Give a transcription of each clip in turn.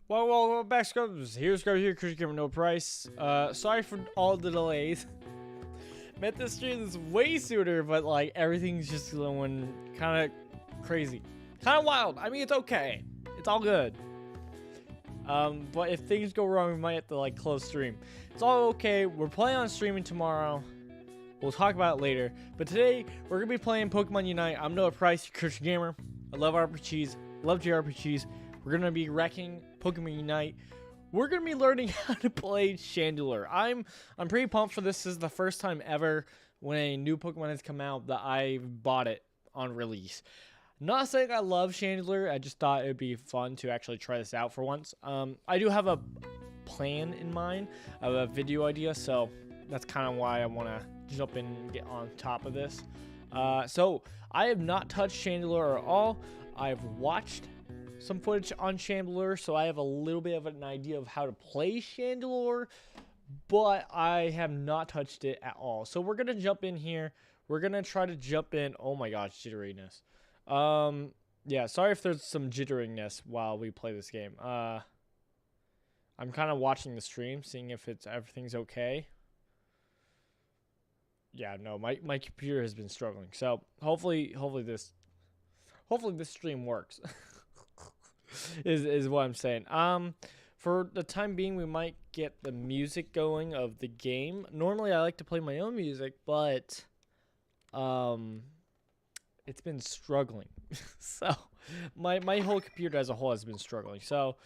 Well, back scrubs. Here's Scrub here, Christian Gamer, no price. Sorry for all the delays. Meant to stream this way sooner, but like everything's just going kind of crazy, kind of wild. I mean, it's okay. It's all good. But if things go wrong, we might have to like close stream. It's all okay. We're planning on streaming tomorrow. We'll talk about it later. But today we're gonna be playing Pokemon Unite. I'm Noah Price, Christian Gamer. I love RPGs. Love JRPGs. We're gonna be wrecking Pokemon Unite. We're gonna be learning how to play Chandelure. I'm pretty pumped for this. This is the first time ever when a new Pokemon has come out that I bought it on release. Not saying I love Chandelure. I just thought it'd be fun to actually try this out for once. I do have a plan in mind of a video idea, so that's kind of why I want to jump in and get on top of this. So I have not touched Chandelure at all. I've watched some footage on Chandelure, so I have a little bit of an idea of how to play Chandelure, but I have not touched it at all. So we're gonna jump in here. We're gonna try to jump in. Oh my gosh, jitteriness. Yeah, sorry if there's some jitteriness while we play this game. I'm kind of watching the stream, seeing if everything's okay. Yeah, no, my computer has been struggling, so hopefully this stream works. is what I'm saying. For the time being, we might get the music going of the game. Normally, I like to play my own music, but it's been struggling. So my whole computer as a whole has been struggling. So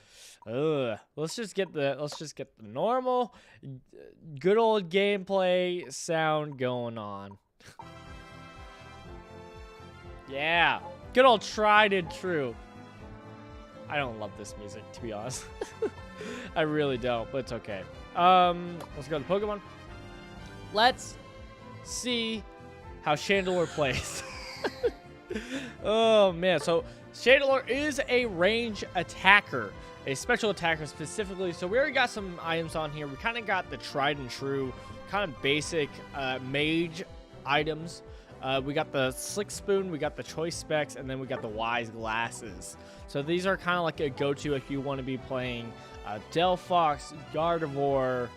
let's just get the normal good old gameplay sound going on. Yeah, good old tried and true. I don't love this music, to be honest. I really don't, but it's okay. Let's go to Pokemon. Let's see how Chandelure plays. Oh man, so Chandelure is a range attacker, a special attacker specifically. So we already got some items on here. We kind of got the tried and true, kind of basic mage items. We got the Slick Spoon, we got the Choice Specs, and then we got the Wise Glasses. So these are kind of like a go-to if you want to be playing Delphox, Gardevoir,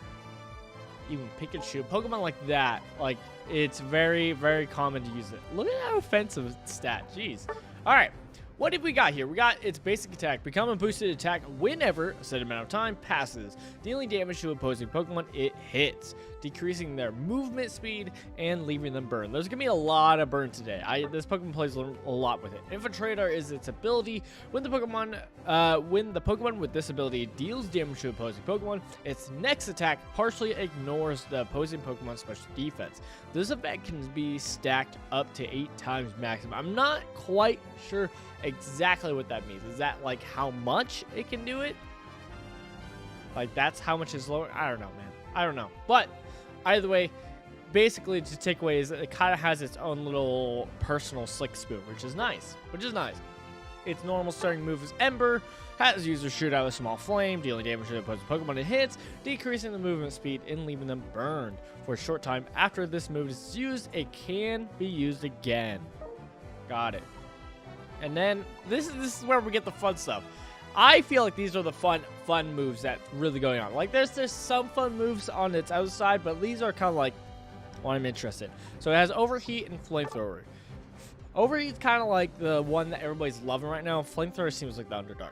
even Pikachu, Pokemon like that. Like, it's very, very common to use it. Look at that offensive stat. Jeez. All right. What have we got here? We got its basic attack. Become a boosted attack whenever a set amount of time passes, dealing damage to opposing Pokemon it hits, decreasing their movement speed, and leaving them burn. There's going to be a lot of burn today. This Pokemon plays a lot with it. Infiltrator is its ability. When the Pokemon with this ability deals damage to opposing Pokemon, its next attack partially ignores the opposing Pokemon's special defense. This effect can be stacked up to 8 times maximum. I'm not quite sure exactly what that means. Is that like how much it can do it? Like that's how much is lower? I don't know, man. I don't know. But either way, basically to take away is it kind of has its own little personal Slick Spoon, which is nice. Its normal starting move is Ember, has users shoot out a small flame, dealing damage to the opposing Pokemon it hits, decreasing the movement speed and leaving them burned. For a short time after this move is used, it can be used again. Got it. And then this is where we get the fun stuff. I feel like these are the fun moves that's really going on. Like there's some fun moves on its outside, but these are kind of like what I'm interested in. So it has Overheat and Flamethrower. Overheat's kind of like the one that everybody's loving right now. Flamethrower seems like the underdog.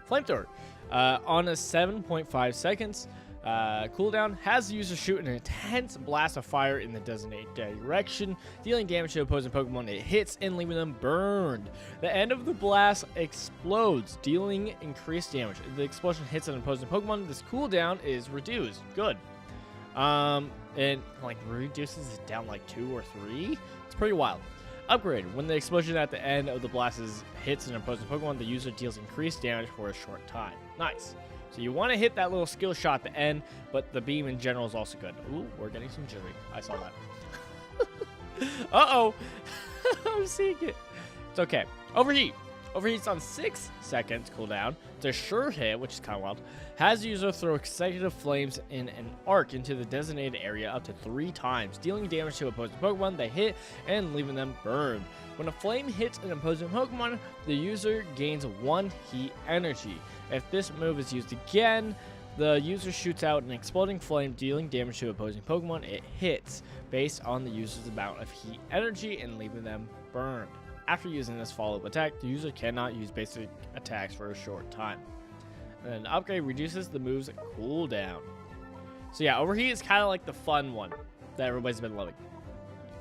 Flamethrower on a 7.5 seconds cooldown has the user shoot an intense blast of fire in the designated direction, dealing damage to opposing Pokemon it hits and leaving them burned. The end of the blast explodes, dealing increased damage. If the explosion hits an opposing Pokemon, this cooldown is reduced. Good. And like reduces it down like 2 or 3. It's pretty wild. Upgrade. When the explosion at the end of the blast hits an opposing Pokemon, the user deals increased damage for a short time. Nice. So you want to hit that little skill shot at the end, but the beam in general is also good. Ooh, we're getting some jittery. I saw that. Uh-oh. I'm seeing it. It's okay. Overheat. Overheats on 6 seconds cooldown. The sure hit, which is kind of wild, has the user throw consecutive flames in an arc into the designated area up to 3 times, dealing damage to opposing Pokemon they hit and leaving them burned. When a flame hits an opposing Pokemon, the user gains 1 heat energy. If this move is used again, the user shoots out an exploding flame, dealing damage to opposing Pokemon it hits, based on the user's amount of heat energy and leaving them burned. After using this follow-up attack, the user cannot use basic attacks for a short time. And then the upgrade reduces the move's cooldown. So yeah, Overheat is kind of like the fun one that everybody's been loving.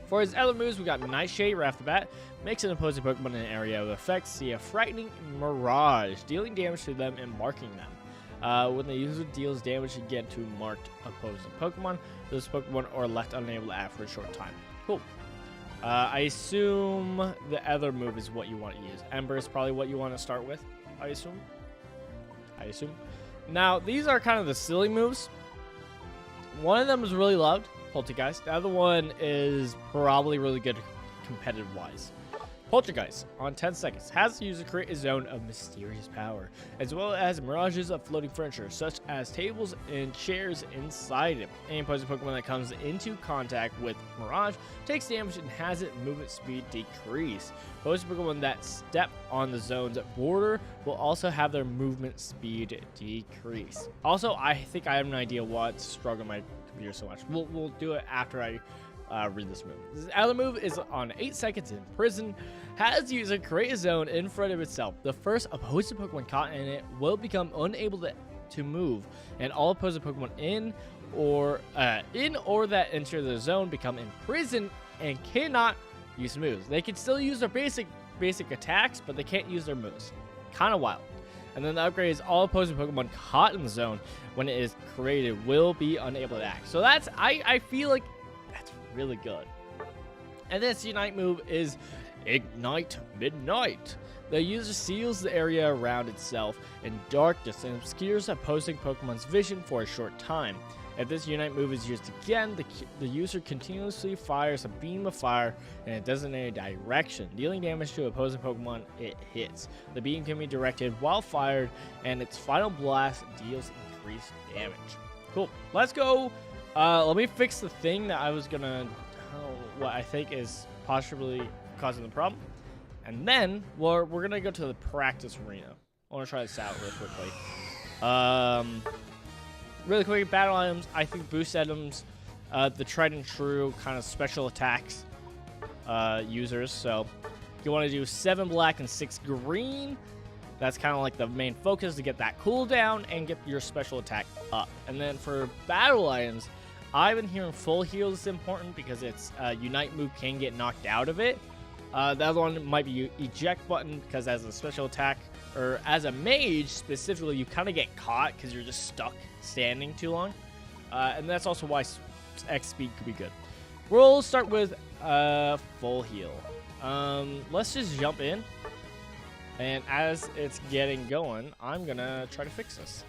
For his other moves, we got Nightshade right off the bat. Makes an opposing Pokemon in an area of effect see a frightening mirage, dealing damage to them and marking them. When the user deals damage again to marked opposing Pokemon, those Pokemon are left unable to act for a short time. Cool. I assume the other move is what you want to use. Ember is probably what you want to start with, I assume. Now, these are kind of the silly moves. One of them is really loved, Poltergeist. The other one is probably really good competitive-wise. Poltergeist, on 10 seconds, has the user create a zone of mysterious power, as well as mirages of floating furniture, such as tables and chairs inside it. Any opposing Pokemon that comes into contact with Mirage takes damage and has its movement speed decrease. Opposing Pokemon that step on the zone's border will also have their movement speed decrease. Also, I think I have an idea what's struggling my computer so much. We'll do it after I read this move. This other move is on 8 seconds in prison. Has the user create a zone in front of itself. The first opposing Pokemon caught in it will become unable to move, and all opposing Pokemon in or that enter the zone become imprisoned and cannot use moves. They can still use their basic attacks, but they can't use their moves. Kind of wild. And then the upgrade is all opposing Pokemon caught in the zone when it is created will be unable to act. So that's I feel like that's really good. And this Unite move is Ignite Midnight. The user seals the area around itself in darkness and obscures opposing Pokemon's vision for a short time. If this Unite move is used again, the user continuously fires a beam of fire in a designated direction, dealing damage to opposing Pokemon it hits. The beam can be directed while fired, and its final blast deals increased damage. Cool. Let's go. Let me fix the thing that I was gonna, what I think is possibly causing the problem, and then we're gonna go to the practice arena. I want to try this out real quickly. Really quick, battle items, I think boost items, the tried and true kind of special attacks users. So you want to do 7 black and 6 green. That's kind of like the main focus to get that cooldown and get your special attack up. And then for battle items, I've been hearing full heal is important because its Unite move can get knocked out of it. The other one might be eject button because as a special attack, or as a mage specifically, you kind of get caught because you're just stuck standing too long. And that's also why X speed could be good. We'll start with full heal. Let's just jump in. And as it's getting going, I'm going to try to fix this.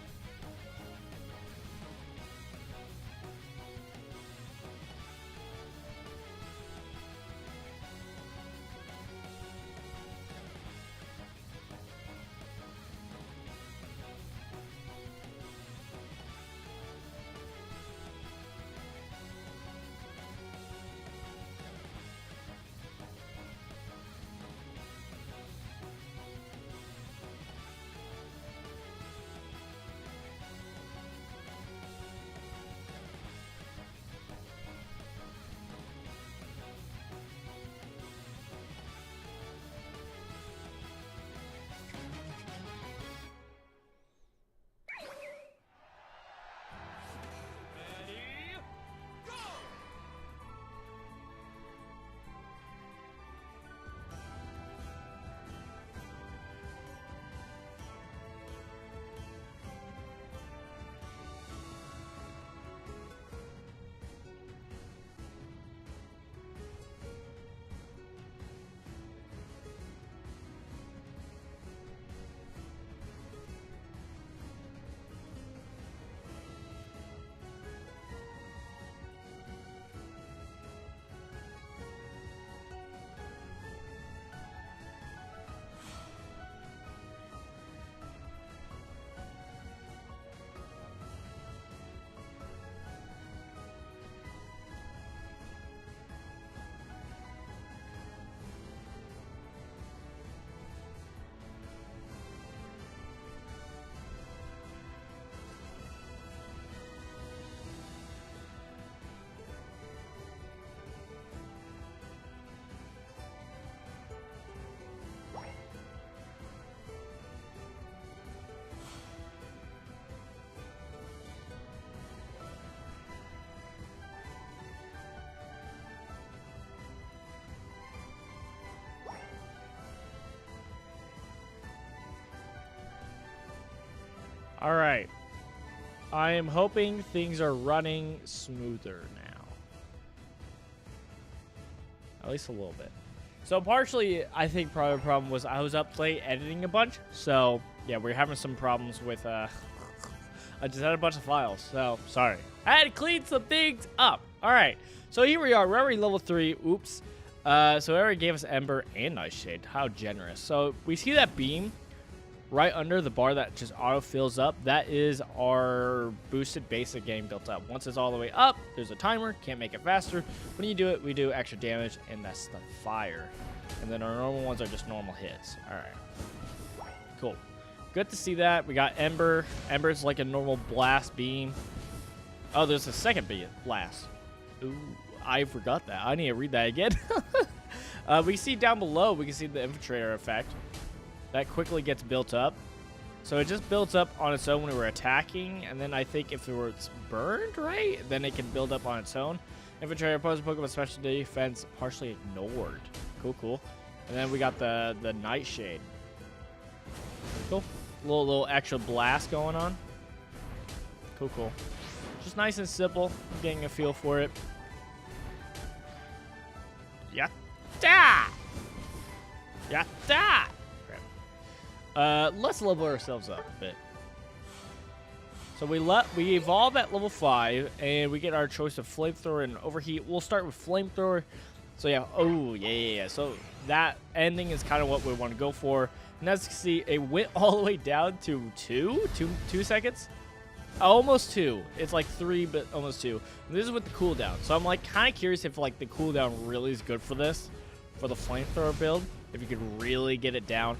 All right. I am hoping things are running smoother now. At least a little bit. So partially, I think probably the problem was I was up late editing a bunch. So, yeah, we're having some problems with, I just had a bunch of files. So, sorry. I had to clean some things up. All right. So here we are. We're already level 3. Oops. So it already gave us Ember and Nightshade. How generous. So we see that beam right under the bar that just auto fills up. That is our boosted basic game built up. Once it's all the way up, there's a timer. Can't make it faster. When you do it, we do extra damage, and that's the fire. And then our normal ones are just normal hits. All right. Cool. Good to see that. We got Ember. Ember's like a normal blast beam. Oh, there's a second blast. Ooh, I forgot that. I need to read that again. We see down below, we can see the infiltrator effect. That quickly gets built up. So it just builds up on its own when we're attacking. And then I think if it's burned, right, then it can build up on its own. Infiltrator opposing Pokemon special defense partially ignored. Cool, cool. And then we got the Nightshade. Cool. Little extra blast going on. Cool, cool. Just nice and simple. I'm getting a feel for it. Yatta! Yatta! Let's level ourselves up a bit. So we evolve at level 5, and we get our choice of flamethrower and overheat. We'll start with flamethrower. So yeah, yeah. So that ending is kind of what we want to go for. And as you can see, it went all the way down to 2 seconds. Almost 2. It's like 3, but almost 2. And this is with the cooldown. So I'm like kind of curious if like the cooldown really is good for this, for the flamethrower build. If you could really get it down.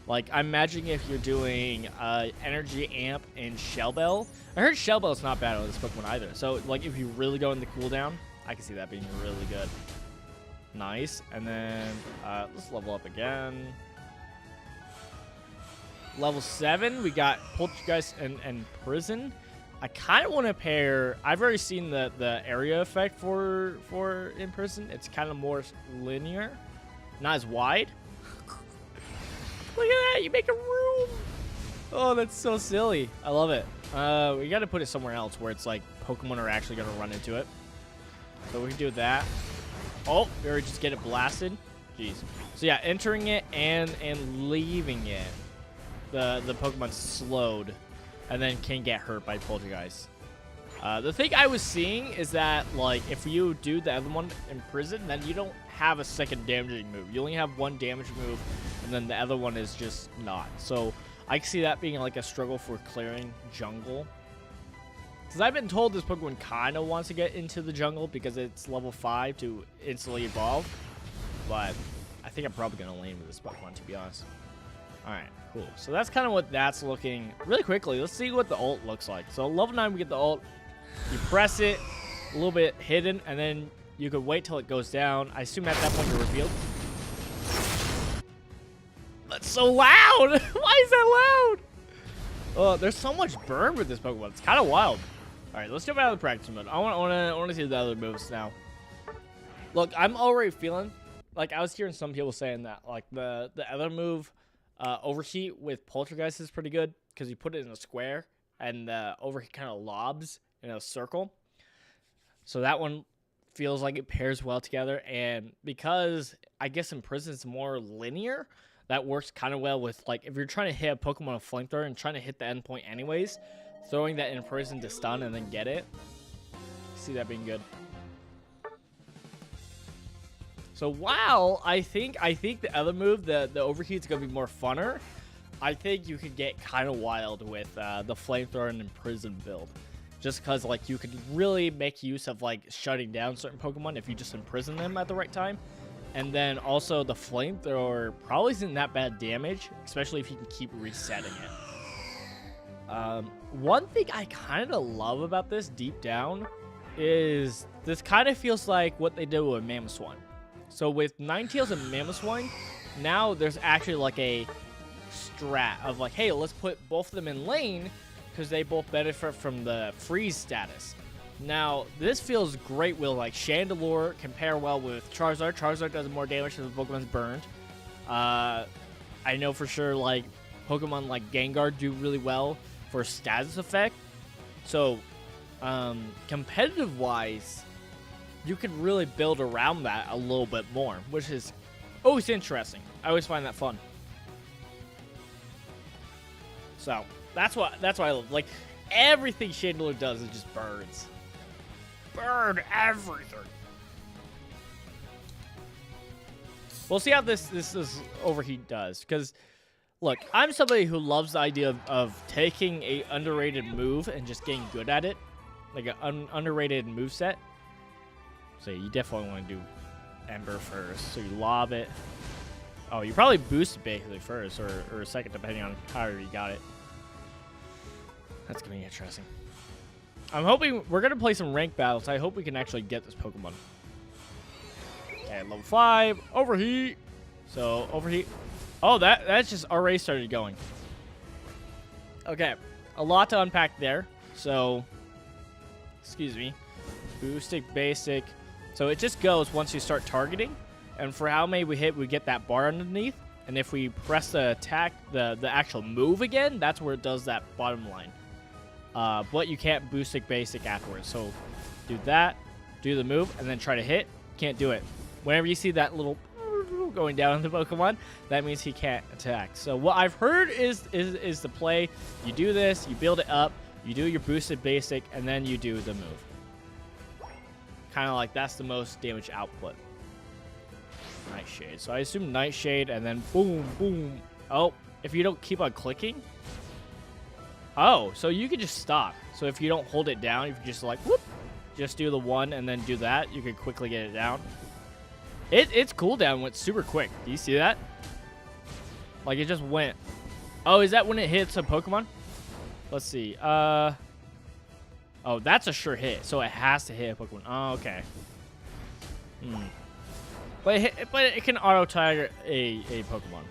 Like I'm imagining if you're doing energy amp and shell bell. I heard shell bell's not bad on this Pokemon either. So like if you really go in the cooldown, I can see that being really good. Nice. And then let's level up again. Level 7, we got Poltergeist and Prison. I kind of want to pair. I've already seen the area effect for in Prison. It's kind of more linear, not as wide. Look at that! You make a room. Oh, that's so silly. I love it. We got to put it somewhere else where it's like Pokemon are actually gonna run into it. So we can do that. Oh, or just get it blasted. Jeez. So yeah, entering it and leaving it. The Pokemon slowed and then can get hurt by Poltergeist. The thing I was seeing is that like if you do the other one in Prison, then you don't have a second damaging move. You only have one damage move, and then the other one is just not. So I can see that being like a struggle for clearing jungle. Because I've been told this Pokemon kind of wants to get into the jungle because it's level 5 to instantly evolve. But I think I'm probably going to lane with this Pokemon, to be honest. Alright, cool. So that's kind of what that's looking. Really quickly, let's see what the ult looks like. So level 9, we get the ult. You press it, a little bit hidden, and then you could wait till it goes down. I assume at that point you're revealed. That's so loud! Why is that loud? Oh, there's so much burn with this Pokemon. It's kind of wild. Alright, let's jump out of the practice mode. I want to see the other moves now. Look, I'm already feeling, like I was hearing some people saying that, like the other move, Overheat with Poltergeist is pretty good because you put it in a square and Overheat kind of lobs in a circle. So that one feels like it pairs well together, and because I guess in Prison it's more linear, that works kind of well with like if you're trying to hit a Pokemon with Flamethrower and trying to hit the endpoint anyways, throwing that in Prison to stun and then get it. See that being good. So wow, I think the other move, the Overheat's gonna be more funner. I think you could get kind of wild with the Flamethrower and Imprison build. Just because like you could really make use of like shutting down certain Pokemon if you just imprison them at the right time. And then also the Flamethrower probably isn't that bad damage, especially if you can keep resetting it. One thing I kind of love about this deep down is this kind of feels like what they did with Mamoswine. So with Ninetales and Mamoswine, now there's actually like a strat of like, hey, let's put both of them in lane because they both benefit from the freeze status. Now, this feels great with like Chandelure can pair well with Charizard. Charizard does more damage if the Pokemon's burned. I know for sure like Pokemon like Gengar do really well for status effect. So, competitive wise, you could really build around that a little bit more, which is always interesting. I always find that fun. So that's why I love. Like, everything Chandelure does is just birds. Burn everything. We'll see how this overheat does, because look, I'm somebody who loves the idea of taking a underrated move and just getting good at it, like an underrated move set. So you definitely want to do Ember first. So you lob it. Oh, you probably boost it basically first or second, depending on how you got it. That's gonna be interesting. I'm hoping we're gonna play some ranked battles. I hope we can actually get this Pokemon. Okay, level 5, overheat. So overheat. Oh, that's just already started going. Okay, a lot to unpack there. So, excuse me. Boostic, basic. So it just goes once you start targeting, and for how many we hit, we get that bar underneath. And if we press the attack, the actual move again, that's where it does that bottom line. But you can't boostic, basic afterwards. So do that, do the move, and then try to hit. Can't do it. Whenever you see that little going down on the Pokemon, that means he can't attack. So what I've heard is the play. You do this, you build it up, you do your boosted basic, and then you do the move. Kind of like that's the most damage output. Nightshade. So I assume Nightshade, and then boom, boom. Oh, if you don't keep on clicking. Oh, so you can just stop. So if you don't hold it down, if you just like, whoop, just do the one and then do that, you can quickly get it down. Its cooldown went super quick. Do you see that? Like, it just went. Oh, is that when it hits a Pokemon? Let's see. Oh, that's a sure hit. So it has to hit a Pokemon. Oh, okay. But it can auto-tag a Pokemon.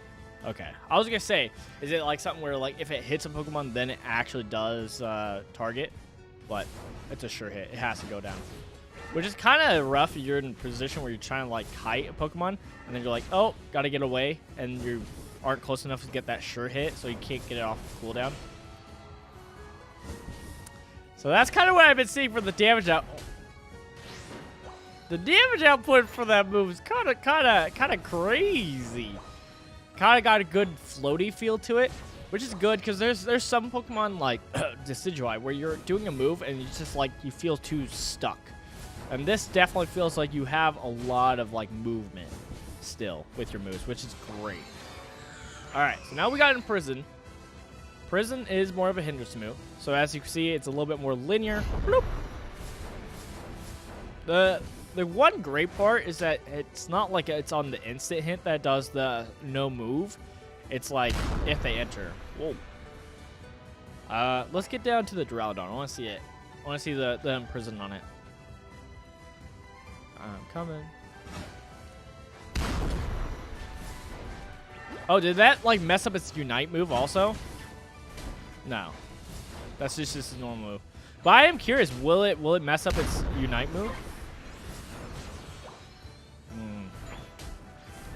Okay. I was going to say, is it like something where, like, if it hits a Pokemon, then it actually does target? But it's a sure hit. It has to go down. Which is kind of rough if you're in a position where you're trying to, like, kite a Pokemon, and then you're like, oh, got to get away, and you aren't close enough to get that sure hit, so you can't get it off the cooldown. So that's kind of what I've been seeing for the damage out. The damage output for that move is kind of crazy. Kind of got a good floaty feel to it, which is good because there's some Pokemon like Decidueye where you're doing a move and you just like you feel too stuck. And this definitely feels like you have a lot of like movement still with your moves, which is great. All right, so now we got in Prison. Prison is more of a hindrance move. So as you can see, it's a little bit more linear. Bloop. The one great part is that it's not like it's on the instant hit that does the no move. It's like if they enter. Whoa. Let's get down to the Duraludon. I want to see it. I want to see the Imprison on it. I'm coming. Oh, did that like mess up its Unite move also? No. That's just its normal move. But I am curious, will it mess up its Unite move?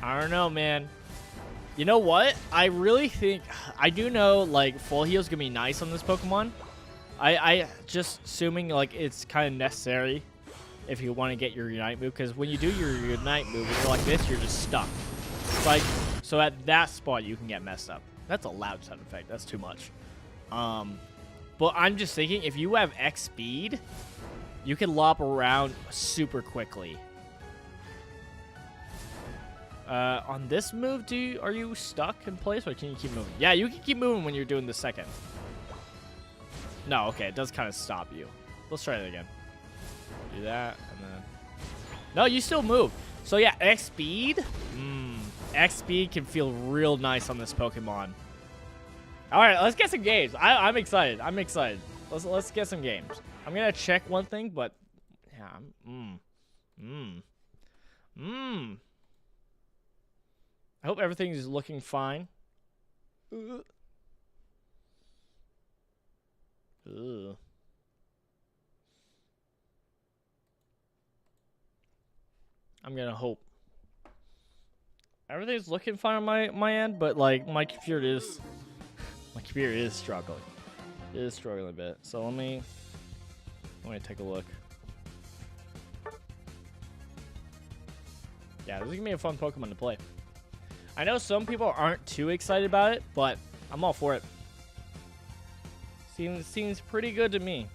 I don't know, man. You know what? I really think I do know like full heal's gonna be nice on this Pokemon. I just assuming like it's kind of necessary if you want to get your Unite move, because when you do your Unite move and you're like this, you're just stuck. Like so at that spot you can get messed up. That's a loud sound effect. That's too much. But I'm just thinking if you have X speed, you can lop around super quickly. On this move, are you stuck in place or can you keep moving? Yeah, you can keep moving when you're doing the second. No, okay, it does kind of stop you. Let's try it again. Do that, and then... No, you still move. So yeah, X speed. X speed can feel real nice on this Pokemon. All right, let's get some games. I'm excited. I'm excited. Let's get some games. I'm gonna check one thing, but yeah, I hope everything is looking fine. Ugh. I'm gonna hope everything's looking fine on my end, but like my computer is struggling. It is struggling a bit. So let me take a look. Yeah, this is gonna be a fun Pokemon to play. I know some people aren't too excited about it, but I'm all for it. Seems pretty good to me.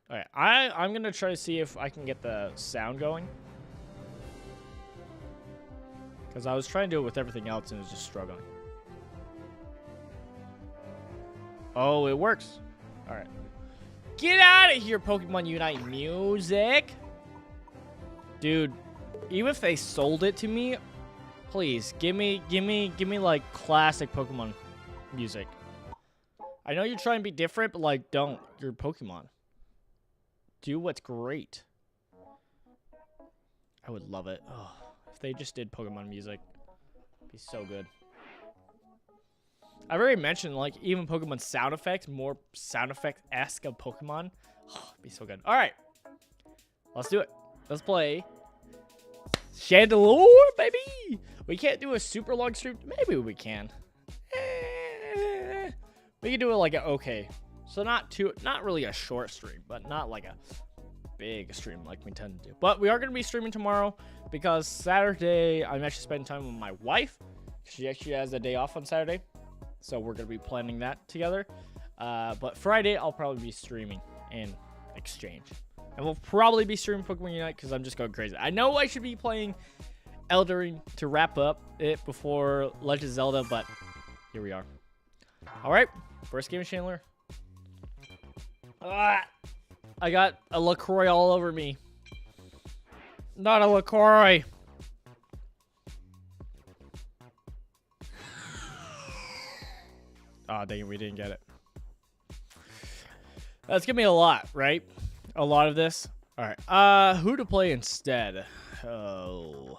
All right, I'm gonna try to see if I can get the sound going, because I was trying to do it with everything else and it was just struggling. Oh, it works. All right, get out of here, Pokemon Unite music, dude. Even if they sold it to me, please give me like classic Pokemon music. I know you're trying to be different, but like, don't. You're Pokemon. Do what's great. I would love it. Oh, if they just did Pokemon music, it'd be so good. I've already mentioned, like, even Pokemon sound effects, more sound effect-esque of Pokemon. Oh, it'd be so good. All right, let's do it. Let's play Chandelure, baby. We can't do a super long stream. Maybe we can. We can do it like a okay. So not really a short stream, but not like a big stream like we tend to do. But we are going to be streaming tomorrow because Saturday I'm actually spending time with my wife. She actually has a day off on Saturday, so we're going to be planning that together. But Friday I'll probably be streaming in exchange, and we'll probably be streaming Pokemon Unite because I'm just going crazy. I know I should be playing Elden Ring to wrap up it before Legend of Zelda, but here we are. All right, first game of Chandelure. I got a LaCroix all over me. Not a LaCroix. Oh, dang it, we didn't get it. That's gonna be a lot, right? A lot of this. All right. Who to play instead? Oh.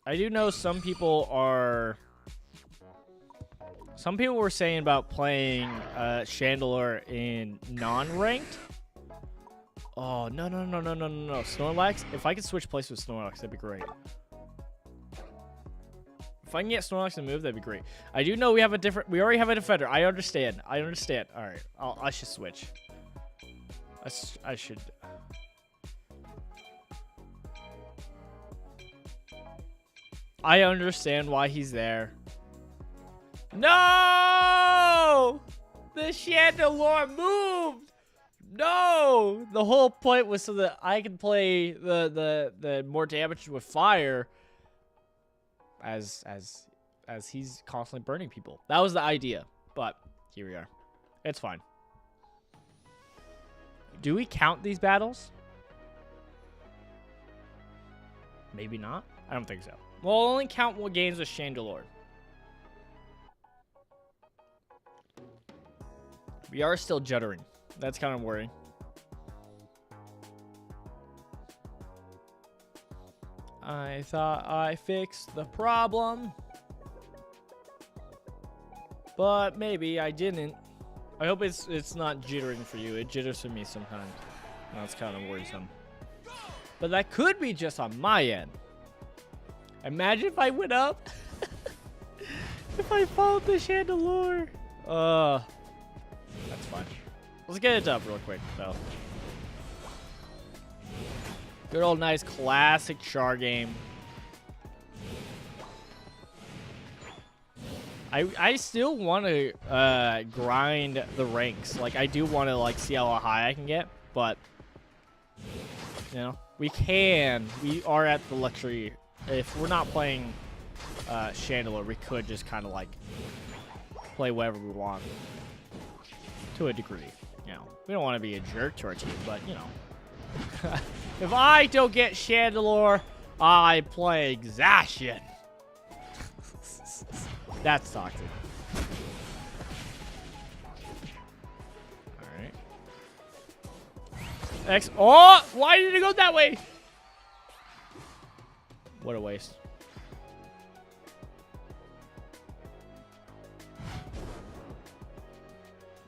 I do know some people were saying about playing Chandelure in non-ranked. Oh, no. Snorlax. If I could switch places with Snorlax, that'd be great. If I can get Snorlax to move, that'd be great. I do know we already have a defender. I understand. All right. I should switch. I should. I understand why he's there. No! The Chandelure moved! No! The whole point was so that I can play the more damage with fire as he's constantly burning people. That was the idea. But here we are. It's fine. Do we count these battles? Maybe not. I don't think so. We'll only count what games with Chandelure. We are still juddering. That's kind of worrying. I thought I fixed the problem, but maybe I didn't. I hope it's not jittering for you. It jitters for me sometimes. That's kind of worrisome. But that could be just on my end. Imagine if I went up. If I followed the Chandelure. That's fine. Let's get it up real quick, though. Good old nice classic Char game. I still want to grind the ranks. Like, I do want to like see how high I can get, but you know, we are at the luxury. If we're not playing Chandelure, we could just kind of like play whatever we want to a degree. You know, we don't want to be a jerk to our team, but you know, if I don't get Chandelure, I play Exhaustion. That's toxic. All right. Oh, why did it go that way? What a waste.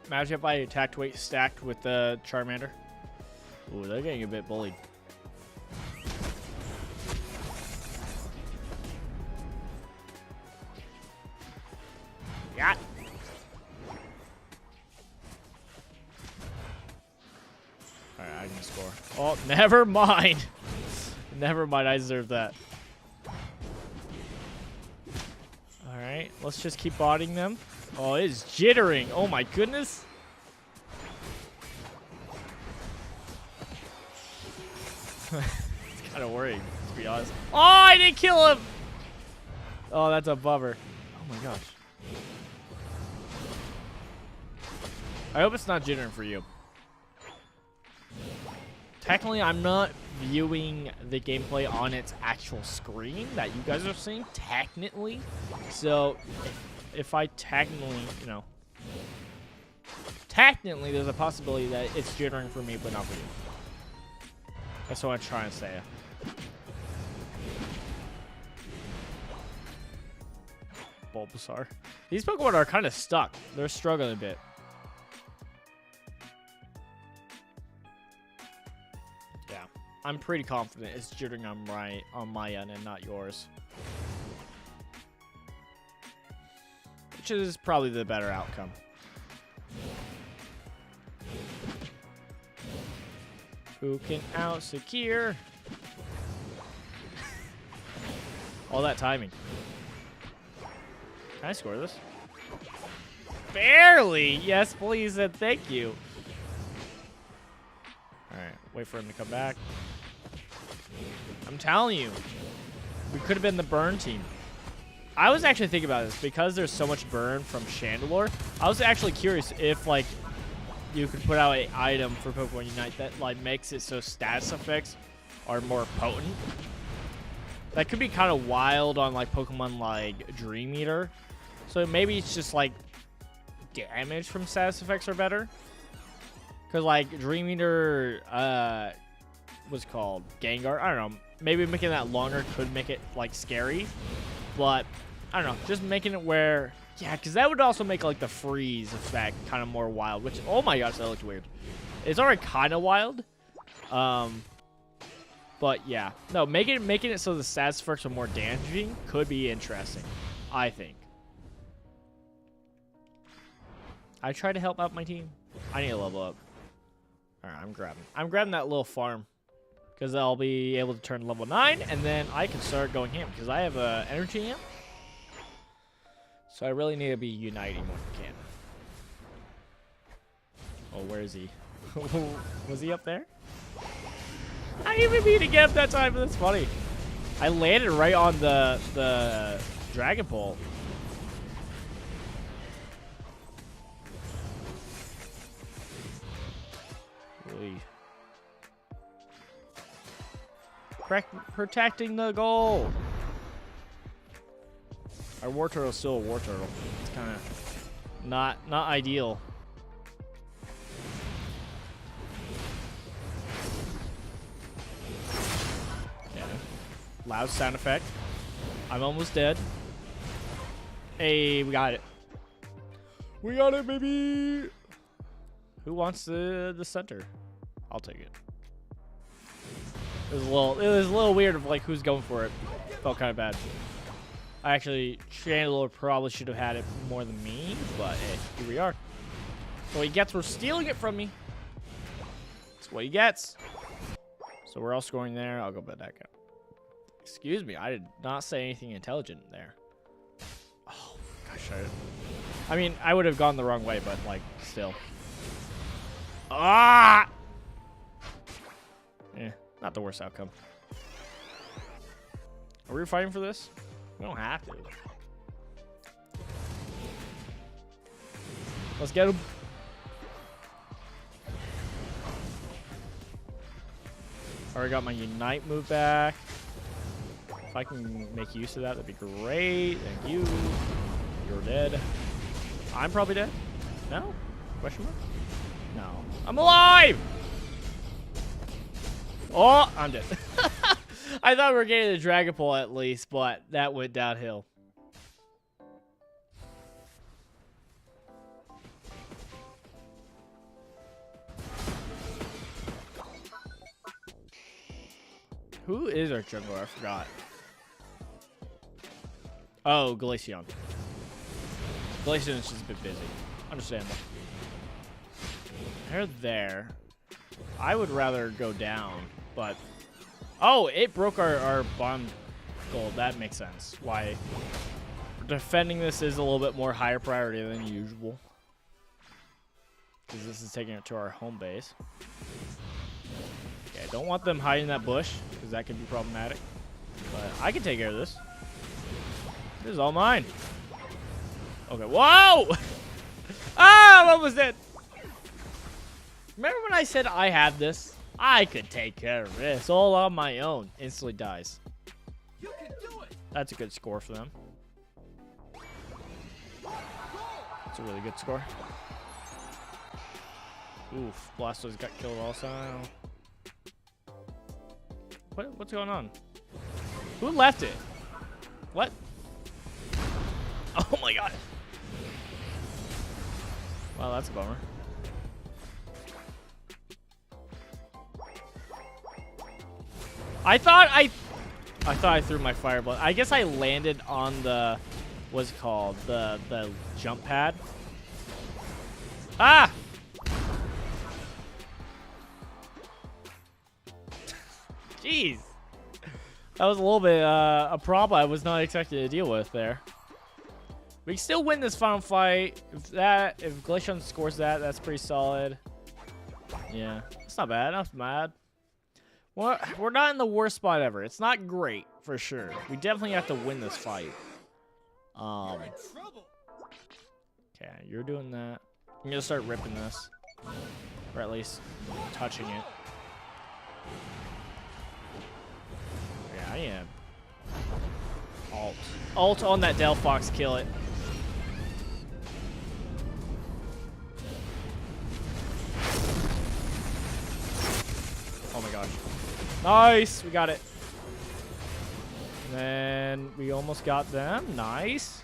Imagine if I attacked weight stacked with the Charmander. Ooh, they're getting a bit bullied. gonna score. Oh, never mind. Never mind, I deserve that. Alright, let's just keep botting them. Oh, it is jittering. Oh my goodness. It's kind of worrying, to be honest. Oh, I didn't kill him! Oh, that's a bummer. Oh my gosh. I hope it's not jittering for you. Technically, I'm not viewing the gameplay on its actual screen that you guys are seeing, technically. So, if I technically, you know, technically there's a possibility that it's jittering for me, but not for you. That's what I'm trying to say. Bulbasaur. These Pokemon are kind of stuck. They're struggling a bit. Yeah, I'm pretty confident it's jittering on my end and not yours. Which is probably the better outcome. Who can out-secure? All that timing. Can I score this? Barely! Yes, please, and thank you. Alright, wait for him to come back. I'm telling you, we could have been the burn team. I was actually thinking about this because there's so much burn from Chandelure. I was actually curious if, like, you could put out an item for Pokemon Unite that, like, makes it so status effects are more potent. That could be kind of wild on, like, Pokemon like Dream Eater. So maybe it's just, like, damage from status effects are better. Because, like, Dream Eater, what's it called? Gengar? I don't know. Maybe making that longer could make it, like, scary. But, I don't know. Just making it where... Yeah, because that would also make, like, the freeze effect kind of more wild. Which, oh my gosh, that looked weird. It's already kind of wild. But, yeah. No, making it so the status effects are more damaging could be interesting. I think. I try to help out my team. I need to level up. Alright, I'm grabbing that little farm. Because I'll be able to turn level 9. And then I can start going ham. Because I have an energy amp. So I really need to be uniting when I can. Oh, where is he? Was he up there? I didn't even mean to get up that time, but that's funny. I landed right on the Dragon Pole. Really. Protecting the goal. Our War Turtle is still a War Turtle. It's kind of not ideal. Yeah. Loud sound effect. I'm almost dead. Hey, we got it. We got it, baby. Who wants the center? I'll take it. It was a little weird of like who's going for it. Felt kind of bad. Actually, Chandelure probably should have had it more than me, but hey, here we are. So he gets for stealing it from me. That's what he gets. So we're all scoring there. I'll go bet that guy. Excuse me, I did not say anything intelligent there. Oh, gosh. I mean, I would have gone the wrong way, but, like, still. Ah! Eh, not the worst outcome. Are we fighting for this? We don't have to. Let's get him. Already got my Unite move back. If I can make use of that, that'd be great. Thank you. You're dead. I'm probably dead. No? Question mark? No. I'm alive! Oh, I'm dead. I thought we were getting the Dragon Pole at least, but that went downhill. Who is our jungler? I forgot. Oh, Glaceon. Glaceon is just a bit busy. Understandable. They're there. I would rather go down, but... Oh, it broke our bond gold. That makes sense. Why defending this is a little bit more higher priority than usual. Because this is taking it to our home base. Okay, I don't want them hiding in that bush, because that could be problematic. But I can take care of this. This is all mine. Okay, whoa! Ah, what was that? Remember when I said I had this? I could take care of this all on my own. Instantly dies. You can do it. That's a good score for them. That's a really good score. Oof, Blastoise got killed also. What's going on? Who left it? What? Oh my god. Well, that's a bummer. I thought I threw my fire blast. I guess I landed on the what's it called? The jump pad. Ah! Jeez. That was a little bit a problem I was not expecting to deal with there. We can still win this final fight. If Glaceon scores that, that's pretty solid. Yeah, it's not bad. Not bad. We're not in the worst spot ever. It's not great for sure. We definitely have to win this fight. Okay, you're doing that. I'm gonna start ripping this, or at least touching it. Yeah, I am. Alt on that Delphox, kill it. Oh my gosh. Nice, we got it. Then we almost got them. Nice.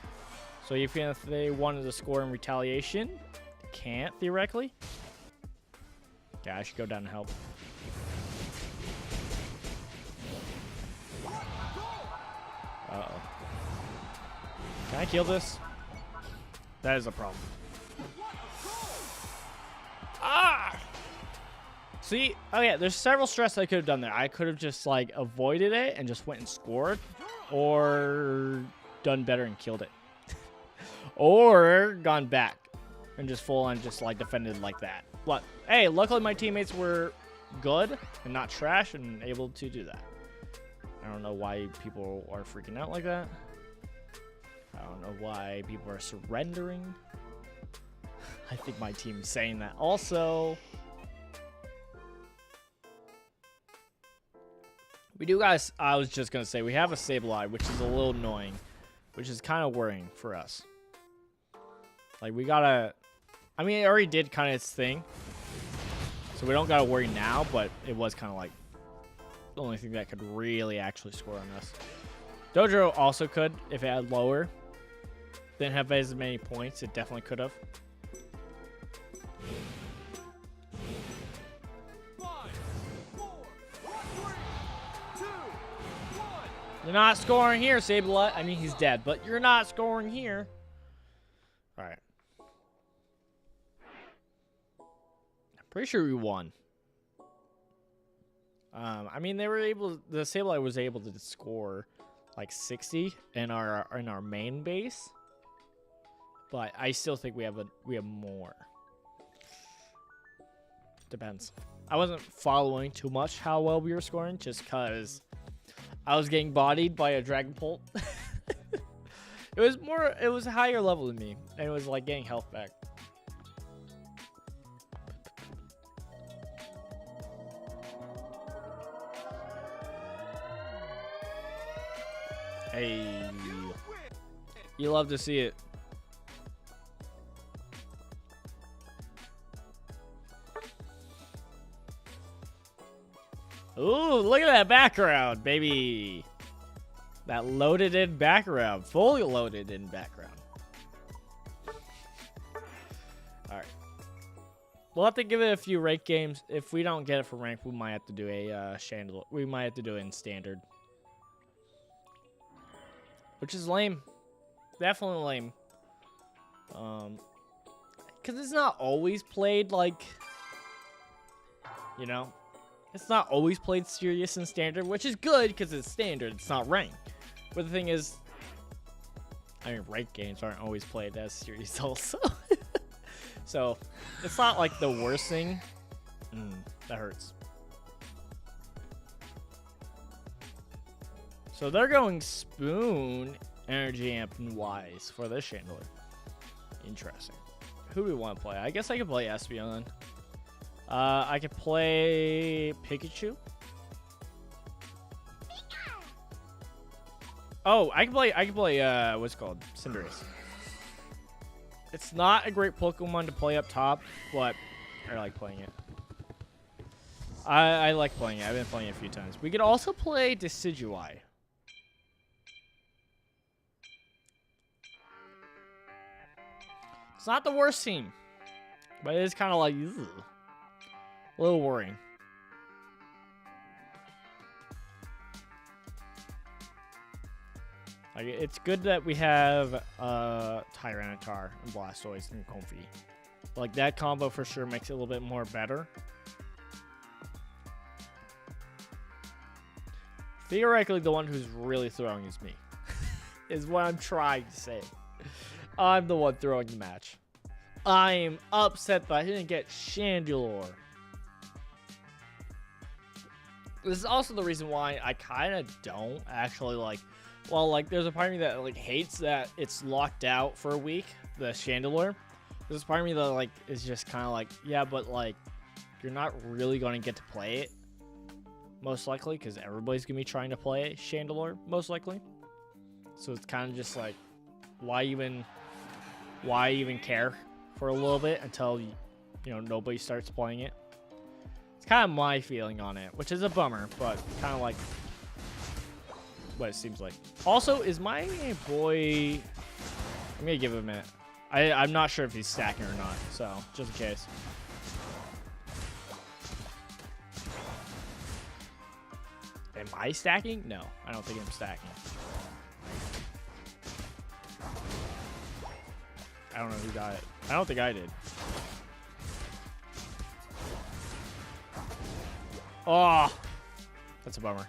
So even if they wanted to score in retaliation, they can't theoretically. Okay, I should go down and help. Uh-oh. Can I kill this? That is a problem. Ah! See, oh yeah, there's several stress I could have done there. I could have just like avoided it and just went and scored, or done better and killed it, or gone back and just full on just like defended like that. But hey, luckily my teammates were good and not trash and able to do that. I don't know why people are freaking out like that. I don't know why people are surrendering. I think my team's saying that also. We do, guys. I was just going to say, we have a Sableye, which is a little annoying, which is kind of worrying for us. Like, we got to... I mean, it already did kind of its thing, so we don't got to worry now, but it was kind of like the only thing that could really actually score on us. Dojo also could, if it had lower. Didn't have as many points. It definitely could have. You're not scoring here, Sableye. I mean, he's dead, but you're not scoring here. All right. I'm pretty sure we won. I mean, they were able. The Sableye was able to score like 60 in our main base, but I still think we have more. Depends. I wasn't following too much how well we were scoring, just because I was getting bodied by a Dragonpult. It was a higher level than me, and it was like getting health back. Hey, you love to see it. Ooh, look at that background, baby. That loaded in background. Fully loaded in background. Alright. We'll have to give it a few rank games. If we don't get it for rank, we might have to do a Chandelure. We might have to do it in standard. Which is lame. Definitely lame. Because it's not always played like you know? It's not always played serious in standard, which is good because it's standard. It's not ranked. But the thing is, I mean, ranked games aren't always played as serious also. So, it's not like the worst thing. That hurts. So they're going Spoon, Energy Amp, and Wise for this Chandelure. Interesting. Who do we want to play? I guess I could play Espeon. I could play Pikachu. Oh, I can play what's it called? Cinderace. It's not a great Pokemon to play up top, but I like playing it. I like playing it. I've been playing it a few times. We could also play Decidueye. It's not the worst team, but it is kind of like a little worrying. Like, it's good that we have Tyranitar and Blastoise and Comfey. Like, that combo for sure makes it a little bit more better. Theoretically, the one who's really throwing is me. Is what I'm trying to say. I'm the one throwing the match. I am upset that I didn't get Chandelure. This is also the reason why I kind of don't actually like... Well, like, there's a part of me that, like, hates that it's locked out for a week, the Chandelure. There's a part of me that, like, is just kind of like, yeah, but, like, you're not really going to get to play it, most likely, because everybody's going to be trying to play it, Chandelure, most likely. So it's kind of just like, why even care for a little bit until, you know, nobody starts playing it? It's kind of my feeling on it, which is a bummer, but kind of like what it seems like. Also, is my boy... I'm going to give him a minute. I'm not sure if he's stacking or not, so just in case. Am I stacking? No, I don't think I'm stacking. I don't know who got it. I don't think I did. Oh, that's a bummer.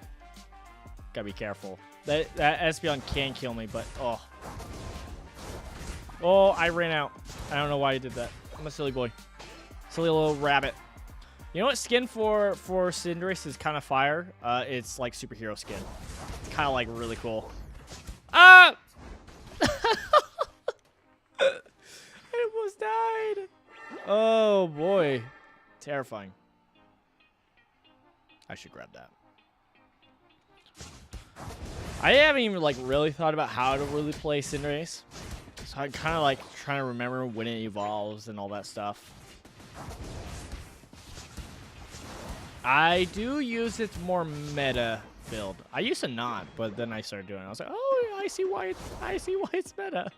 Gotta be careful. That Espeon can kill me, but oh. Oh, I ran out. I don't know why I did that. I'm a silly boy. Silly little rabbit. You know what skin for Cinderace is kind of fire? It's like superhero skin. It's kind of like really cool. Ah! I almost died. Oh boy. Terrifying. I should grab that. I haven't even like really thought about how to really play Cinderace. So I'm kind of like trying to remember when it evolves and all that stuff. I do use its more meta build. I used to not, but then I started doing it. I was like, oh, I see why it's meta.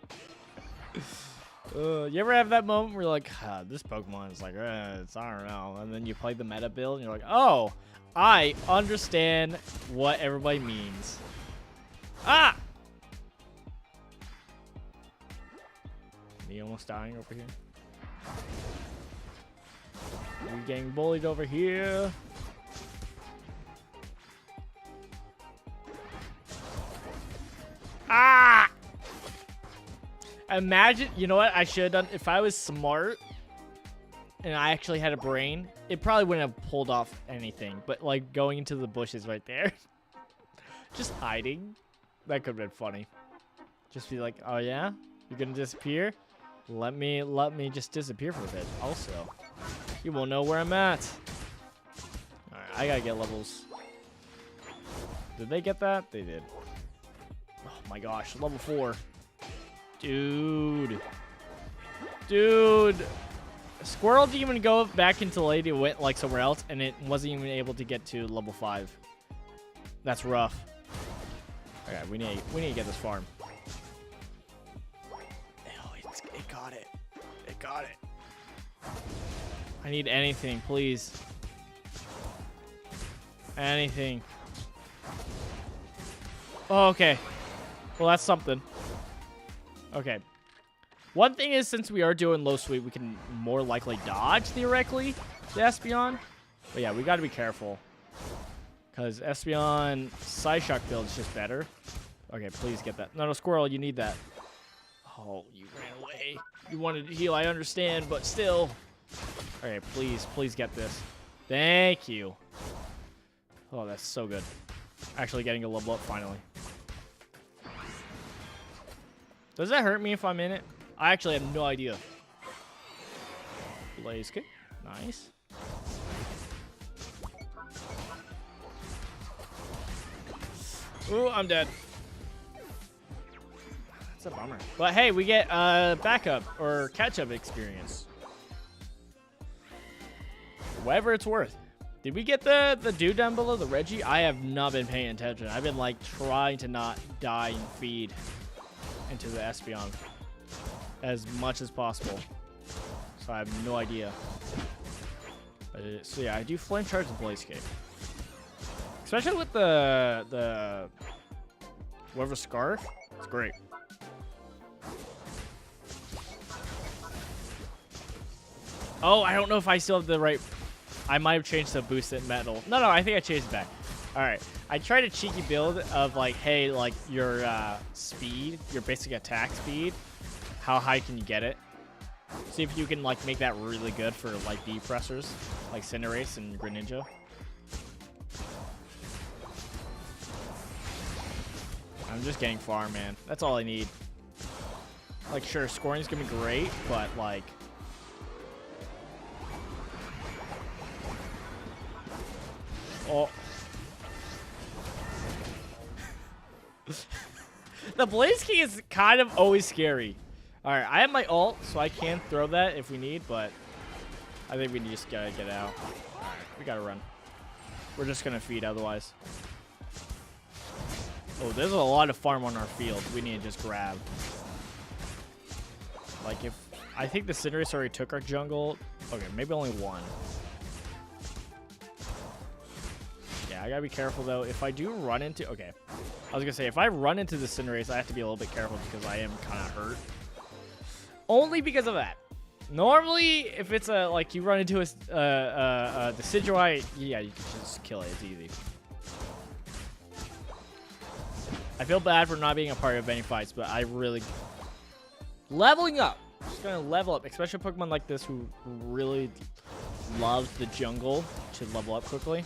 You ever have that moment where you're like, this Pokemon is like, it's, I don't know. And then you play the meta build and you're like, oh, I understand what everybody means. Ah! Me almost dying over here. We're getting bullied over here. Ah! Imagine, you know what I should have done? If I was smart and I actually had a brain, it probably wouldn't have pulled off anything. But, like, going into the bushes right there. Just hiding. That could have been funny. Just be like, oh, yeah? You're going to disappear? Let me just disappear for a bit. Also, you won't know where I'm at. Alright, I gotta get levels. Did they get that? They did. Oh my gosh, level 4. Dude. Squirrel didn't even go back into Lady. It went like somewhere else, and it wasn't even able to get to level 5. That's rough. Okay, we need to get this farm. It got it. It got it. I need anything, please. Anything. Oh, okay. Well, that's something. Okay. One thing is, since we are doing low sweep, we can more likely dodge, theoretically, the Espeon. But yeah, we got to be careful. Because Espeon Psyshock build is just better. Okay, please get that. No, Squirrel, you need that. Oh, you ran away. You wanted to heal, I understand, but still. Okay, please get this. Thank you. Oh, that's so good. Actually getting a level up finally. Does that hurt me if I'm in it? I actually have no idea. Blaze kick. Nice. Ooh, I'm dead. That's a bummer. But hey, we get backup or catch-up experience. Whatever it's worth. Did we get the dude down below, the Reggie? I have not been paying attention. I've been like trying to not die and feed into the Espeon as much as possible. So I have no idea. So yeah, I do flame charge the Blaze Cape. Especially with the whatever scarf. It's great. Oh, I don't know if I still have the right. I might have changed to boosted metal. No, I think I changed it back. All right. I tried a cheeky build of like, hey, like your speed, your basic attack speed. How high can you get it? See if you can like make that really good for like deep pressers, like Cinderace and Greninja. I'm just getting far, man. That's all I need. Like, sure, scoring's gonna be great, but like. Oh. The Blaze Key is kind of always scary. Alright, I have my ult, so I can throw that if we need, but I think we just gotta get out. Alright, we gotta run. We're just gonna feed otherwise. Oh, there's a lot of farm on our field. We need to just grab. Like, if... I think the Cinderace already took our jungle. Okay, maybe only one. Yeah, I gotta be careful, though. If I do run into... Okay. I was gonna say, if I run into the Cinderace, I have to be a little bit careful because I am kind of hurt. Only because of that. Normally, if it's a... Like, you run into the Decidueye, yeah, you can just kill it. It's easy. I feel bad for not being a part of any fights, but I really... Leveling up! Just gonna level up, especially a Pokemon like this who really loves the jungle to level up quickly.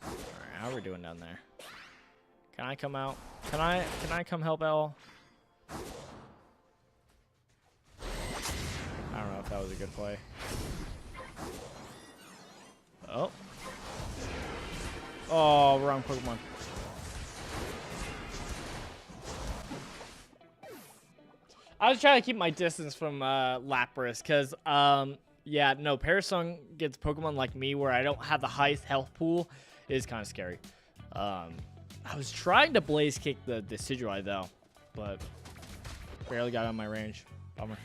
Alright, how are we doing down there? Can I come out? Can I come help at all? I don't know if that was a good play. Oh. Oh, wrong Pokemon. I was trying to keep my distance from Lapras because, yeah, no, Parasong gets Pokemon like me where I don't have the highest health pool is kind of scary. I was trying to Blaze Kick the Decidueye, though, but barely got on my range. Bummer.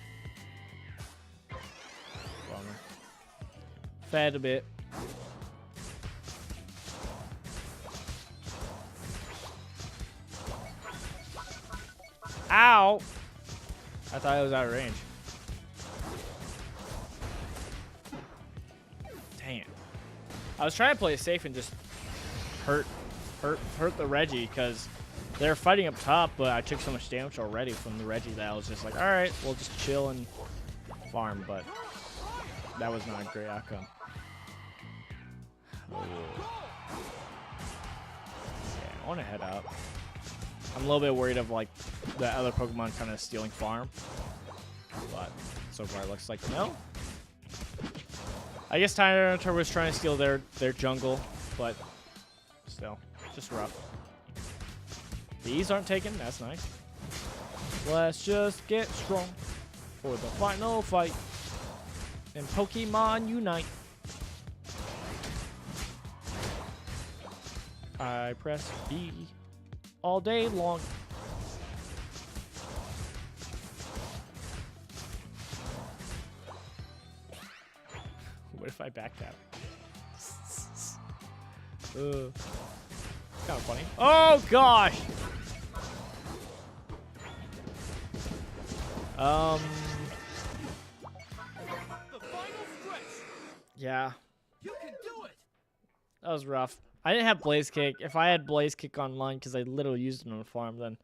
Fed a bit. Ow! I thought I was out of range. Dang it. I was trying to play it safe and just hurt the Reggie because they're fighting up top, but I took so much damage already from the Reggie that I was just like, alright, we'll just chill and farm, but that was not a great outcome. Oh. Yeah, I want to head up. I'm a little bit worried of like the other Pokemon kind of stealing farm, but so far it looks like no. I guess Tyranitar was trying to steal their jungle, but still, just rough. These aren't taken. That's nice. Let's just get strong for the final fight and Pokemon Unite. I press B all day long. What if I backtab? It's kind of funny. Oh gosh. The final Yeah, You can do it. that was rough. I didn't have Blaze Kick. If I had Blaze Kick online, because I literally used it on the farm, then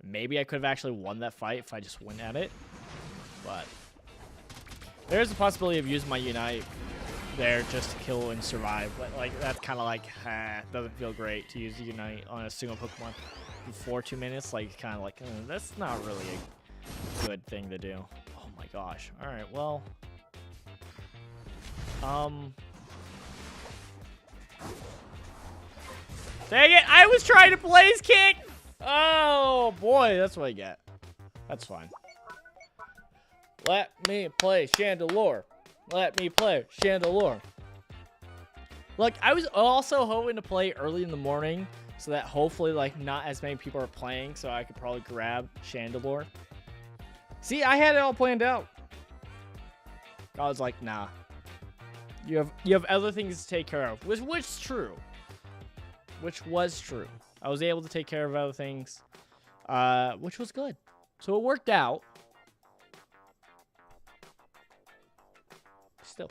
maybe I could have actually won that fight if I just went at it. But there's a possibility of using my Unite there just to kill and survive. But like that's kind of like, doesn't feel great to use Unite on a single Pokemon before 2 minutes. Like kind of like, that's not really a good thing to do. Oh my gosh. All right, well. Dang it, I was trying to Blaze Kick! Oh boy, that's what I get. That's fine. Let me play Chandelure. Let me play Chandelure. Look, I was also hoping to play early in the morning so that hopefully like not as many people are playing, so I could probably grab Chandelure. See, I had it all planned out. I was like, nah. You have other things to take care of, which is true. Which was true. I was able to take care of other things, which was good. So it worked out. Still,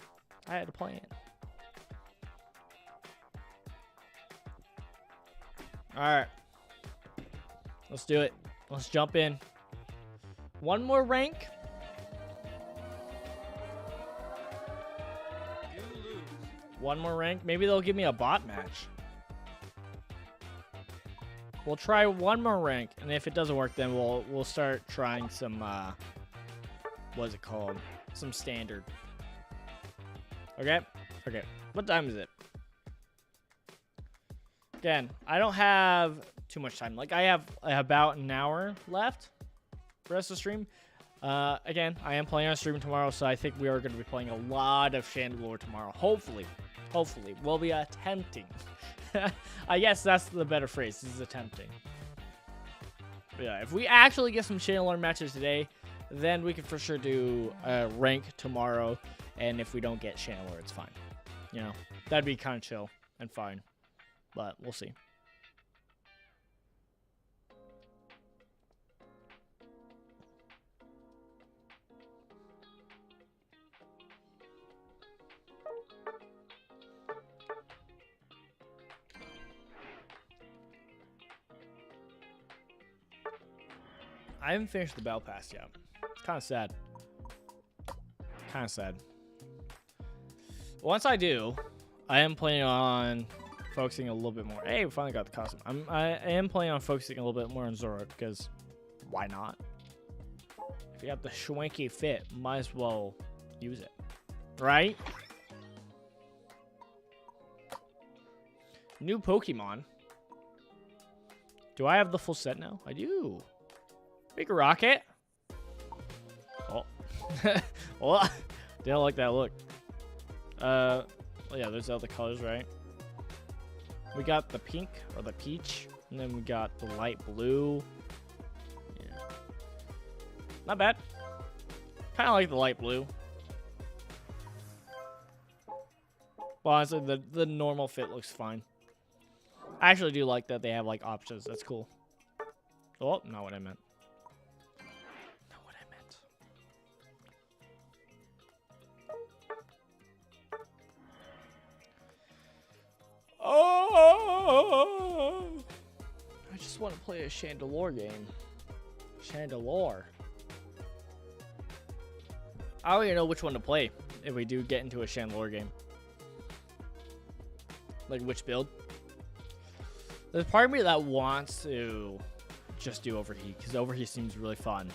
I had to plan. All right. Let's do it. Let's jump in. One more rank. You lose. One more rank. Maybe they'll give me a bot match. We'll try one more rank, and if it doesn't work, then we'll start trying some what is it called? Some standard. Okay? Okay. What time is it? Again, I don't have too much time. Like I have about an hour left for the rest of the stream. Again, I am playing on stream tomorrow, so I think we are going to be playing a lot of Chandelure tomorrow. Hopefully, we'll be attempting. I guess that's the better phrase. This is attempting. But yeah, if we actually get some Chandelure matches today, then we can for sure do a rank tomorrow. And if we don't get Chandelure, it's fine. You know, that'd be kind of chill and fine. But we'll see. I haven't finished the Battle Pass yet. It's kind of sad. Kind of sad. Once I do, I am planning on focusing a little bit more. Hey, we finally got the costume. I am planning on focusing a little bit more on Zora because why not? If you got the schwanky fit, might as well use it, right? New Pokemon. Do I have the full set now? I do. Big Rocket. Oh. Well, didn't like that look. Well, yeah, there's other colors, right? We got the pink or the peach, and then we got the light blue. Yeah. Not bad. Kind of like the light blue. Well, honestly, the normal fit looks fine. I actually do like that they have like options. That's cool. Oh, not what I meant. Oh! I just want to play a Chandelure game. Chandelure. I don't even know which one to play if we do get into a Chandelure game. Like which build? There's part of me that wants to just do Overheat because Overheat seems really fun,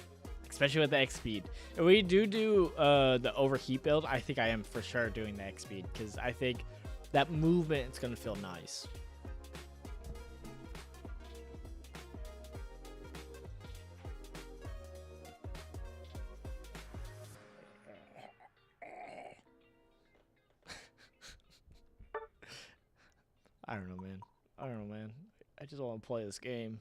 especially with the X speed. If we do the Overheat build, I think I am for sure doing the X speed because I think that movement is going to feel nice. I don't know, man. I don't know, man. I just want to play this game.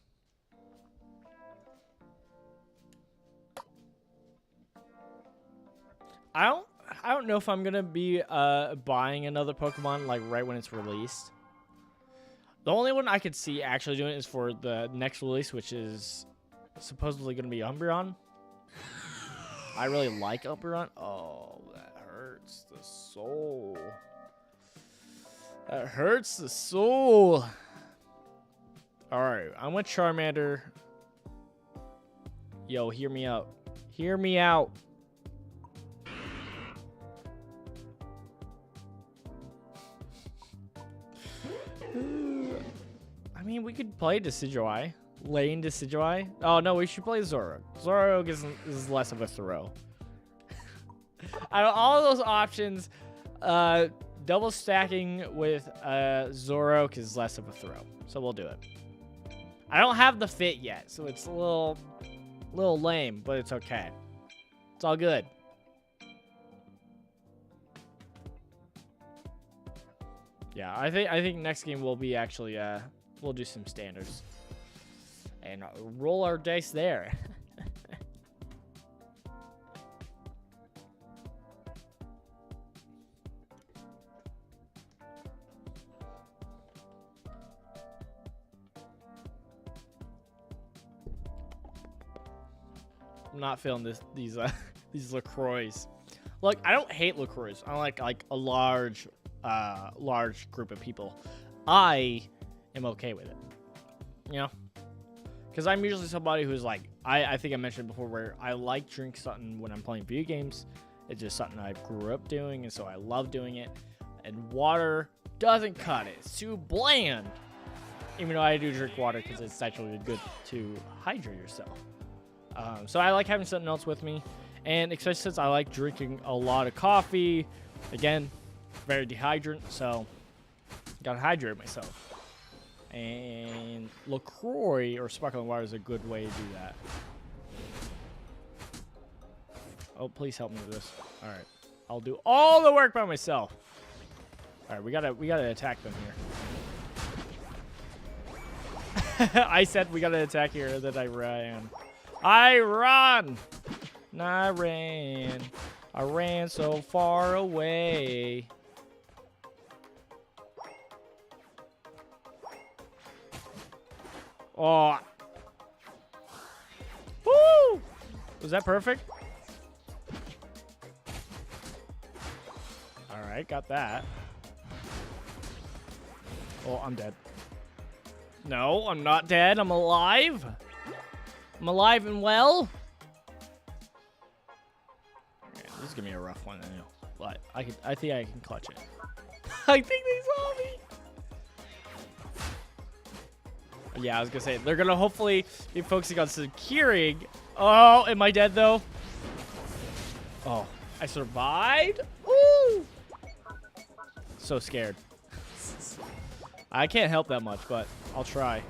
I don't know if I'm gonna be buying another Pokemon like right when it's released. The only one I could see actually doing it is for the next release, which is supposedly gonna be Umbreon. I really like Umbreon. Oh, that hurts the soul. That hurts the soul. Alright, I'm with Charmander. Yo, hear me out. Hear me out. I mean, we could play Decidueye. Lane Decidueye. Oh, no, we should play Zoro. Zoro is less of a throw. Out of all of those options, double stacking with Zoro is less of a throw. So we'll do it. I don't have the fit yet, so it's a little lame, but it's okay. It's all good. Yeah, I think next game will be actually we'll do some standards and roll our dice there. I'm not feeling these LaCroix. Look, I don't hate LaCroix. I like a large group of people. I am okay with it, you know, because I'm usually somebody who's like, I think I mentioned before, where I like drink something when I'm playing video games. It's just something I grew up doing, and so I love doing it. And water doesn't cut it. It's too bland. Even though I do drink water because it's actually good to hydrate yourself. So I like having something else with me, and especially since I like drinking a lot of coffee. Again, very dehydrant, so gotta hydrate myself. And LaCroix or sparkling water is a good way to do that. Oh, please help me with this. All right, I'll do all the work by myself. All right, we gotta attack them here. I said we gotta attack here, that I ran. I run. I ran. I ran so far away. Oh. Woo! Was that perfect? All right, got that. Oh, I'm dead. No, I'm not dead. I'm alive. I'm alive and well. Okay, this is gonna be a rough one, I know, but I think I can clutch it. I think they saw me. Yeah, I was gonna say they're gonna hopefully be focusing on securing. Oh, am I dead though? Oh, I survived. Woo! So scared. I can't help that much, but I'll try.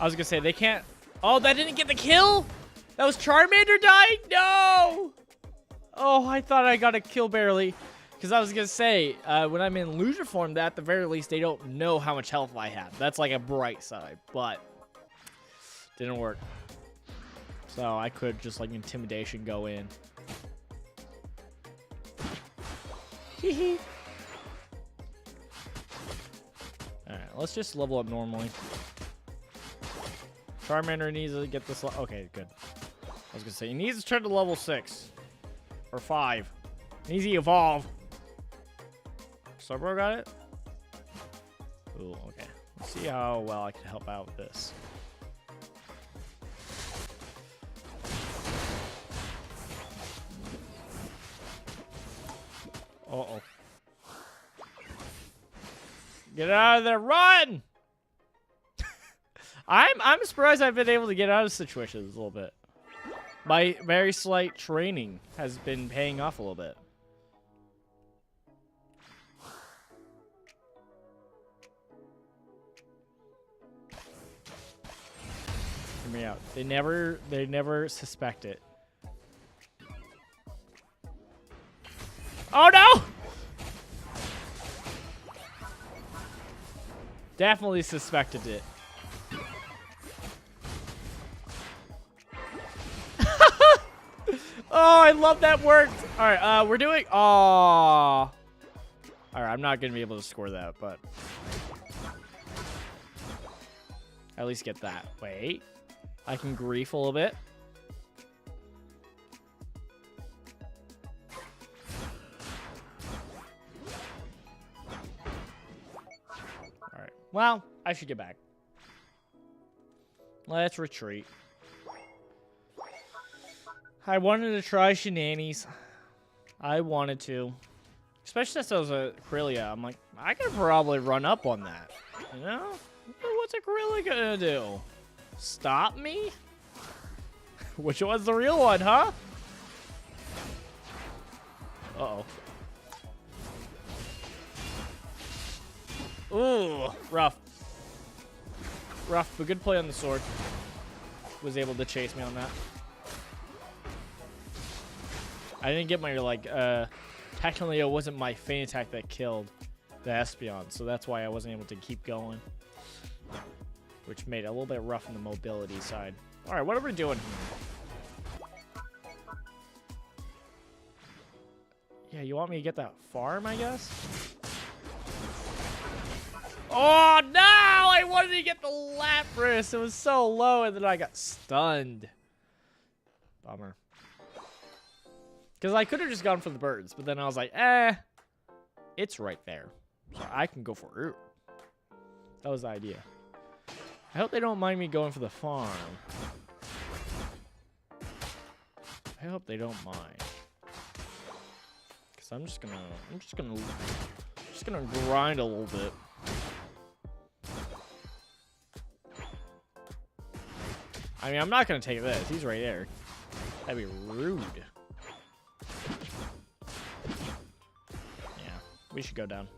I was gonna say they can't. Oh, that didn't get the kill. That was Charmander dying. No. Oh, I thought I got a kill barely. Because I was gonna say when I'm in loser form, that at the very least they don't know how much health I have. That's like a bright side, but didn't work. So I could just like intimidation go in. Hee. All right, let's just level up normally. Charmander needs to get this. Okay, good. I was gonna say he needs to turn to level 6 or 5. He needs to evolve. Subro got it. Ooh, okay. Let's see how well I can help out with this. Uh-oh. Get out of there! Run! I'm surprised I've been able to get out of situations a little bit. My very slight training has been paying off a little bit. Hear me out. They never suspect it. Oh no! Definitely suspected it. Oh, I love that worked. All right, we're doing. Oh. All right, I'm not gonna be able to score that, but at least get that. Wait, I can grief a little bit. Well, I should get back. Let's retreat. I wanted to try shenanigans. I wanted to. Especially since I was a Corellia. I'm like, I could probably run up on that. You know? What's a Corellia gonna do? Stop me? Which one's the real one, huh? Uh-oh. Ooh, rough. Rough, but good play on the sword. Was able to chase me on that. I didn't get my, like, technically it wasn't my feint attack that killed the Espeon, so that's why I wasn't able to keep going. Which made it a little bit rough on the mobility side. Alright, what are we doing here? Yeah, you want me to get that farm, I guess? Oh, no! I wanted to get the Lapras. It was so low, and then I got stunned. Bummer. Because I could have just gone for the birds, but then I was like, it's right there. So I can go for it. That was the idea. I hope they don't mind me going for the farm. I hope they don't mind. Because I'm just gonna grind a little bit. I mean, I'm not gonna take this. He's right there. That'd be rude. Yeah, we should go down.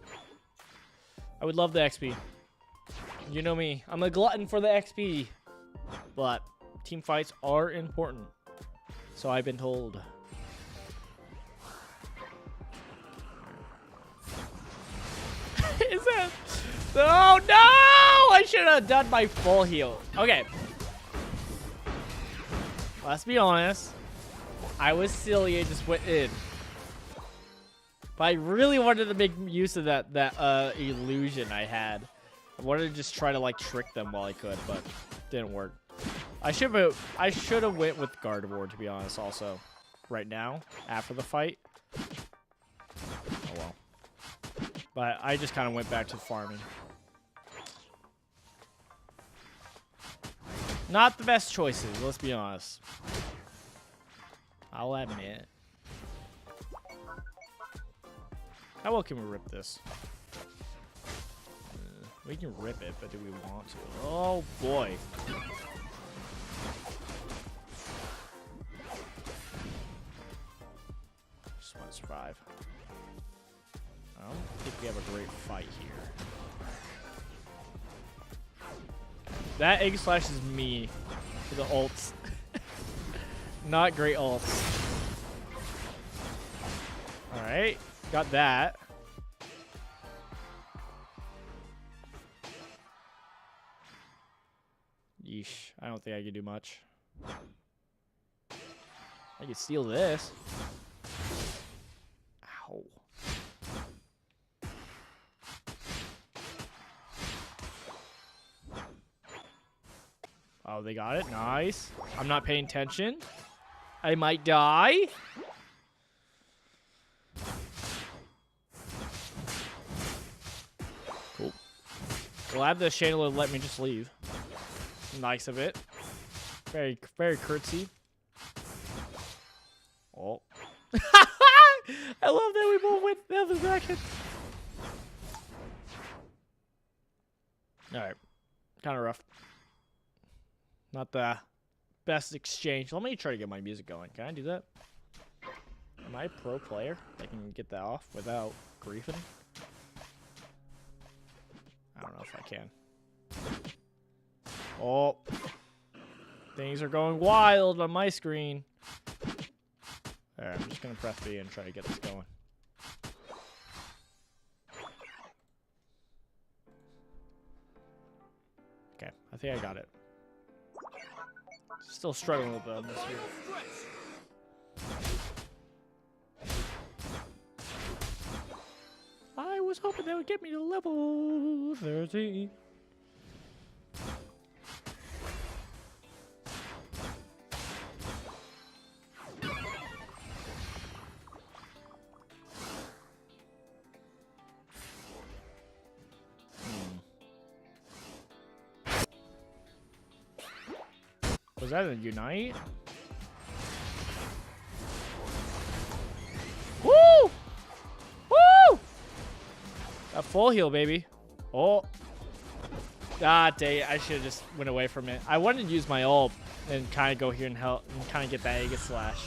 I would love the XP. You know me. I'm a glutton for the XP. But team fights are important. So I've been told. Is that... Oh, no! I should have done my full heal. Okay. Let's be honest. I was silly. I just went in. But I really wanted to make use of that illusion I had. I wanted to just try to like trick them while I could, but didn't work. I should have went with Gardevoir, to be honest. Also, right now after the fight. Oh well. But I just kind of went back to farming. Not the best choices, let's be honest. I'll admit. How well can we rip this? We can rip it, but do we want to? Oh boy. Just want to survive. I don't think we have a great fight here. That Egg Slash is me for the ults. Not great ults. Alright, got that. Yeesh, I don't think I can do much. I can steal this. Ow. Oh, they got it. Nice. I'm not paying attention. I might die. Cool. Glad the Chandelure let me just leave. Nice of it. Very, very curtsy. Oh. I love that we both went the other direction. Alright. Kind of rough. Not the best exchange. Let me try to get my music going. Can I do that? Am I a pro player? I can get that off without griefing? I don't know if I can. Oh. Things are going wild on my screen. Alright, I'm just going to press B and try to get this going. Okay, I think I got it. Still struggling a little bit on this here. I was hoping that would get me to level 13. Was that a unite? Woo! Woo! A full heal, baby. Oh. Ah, dang it. I should have just went away from it. I wanted to use my ult and kind of go here and help and kind of get that Aegis Slash.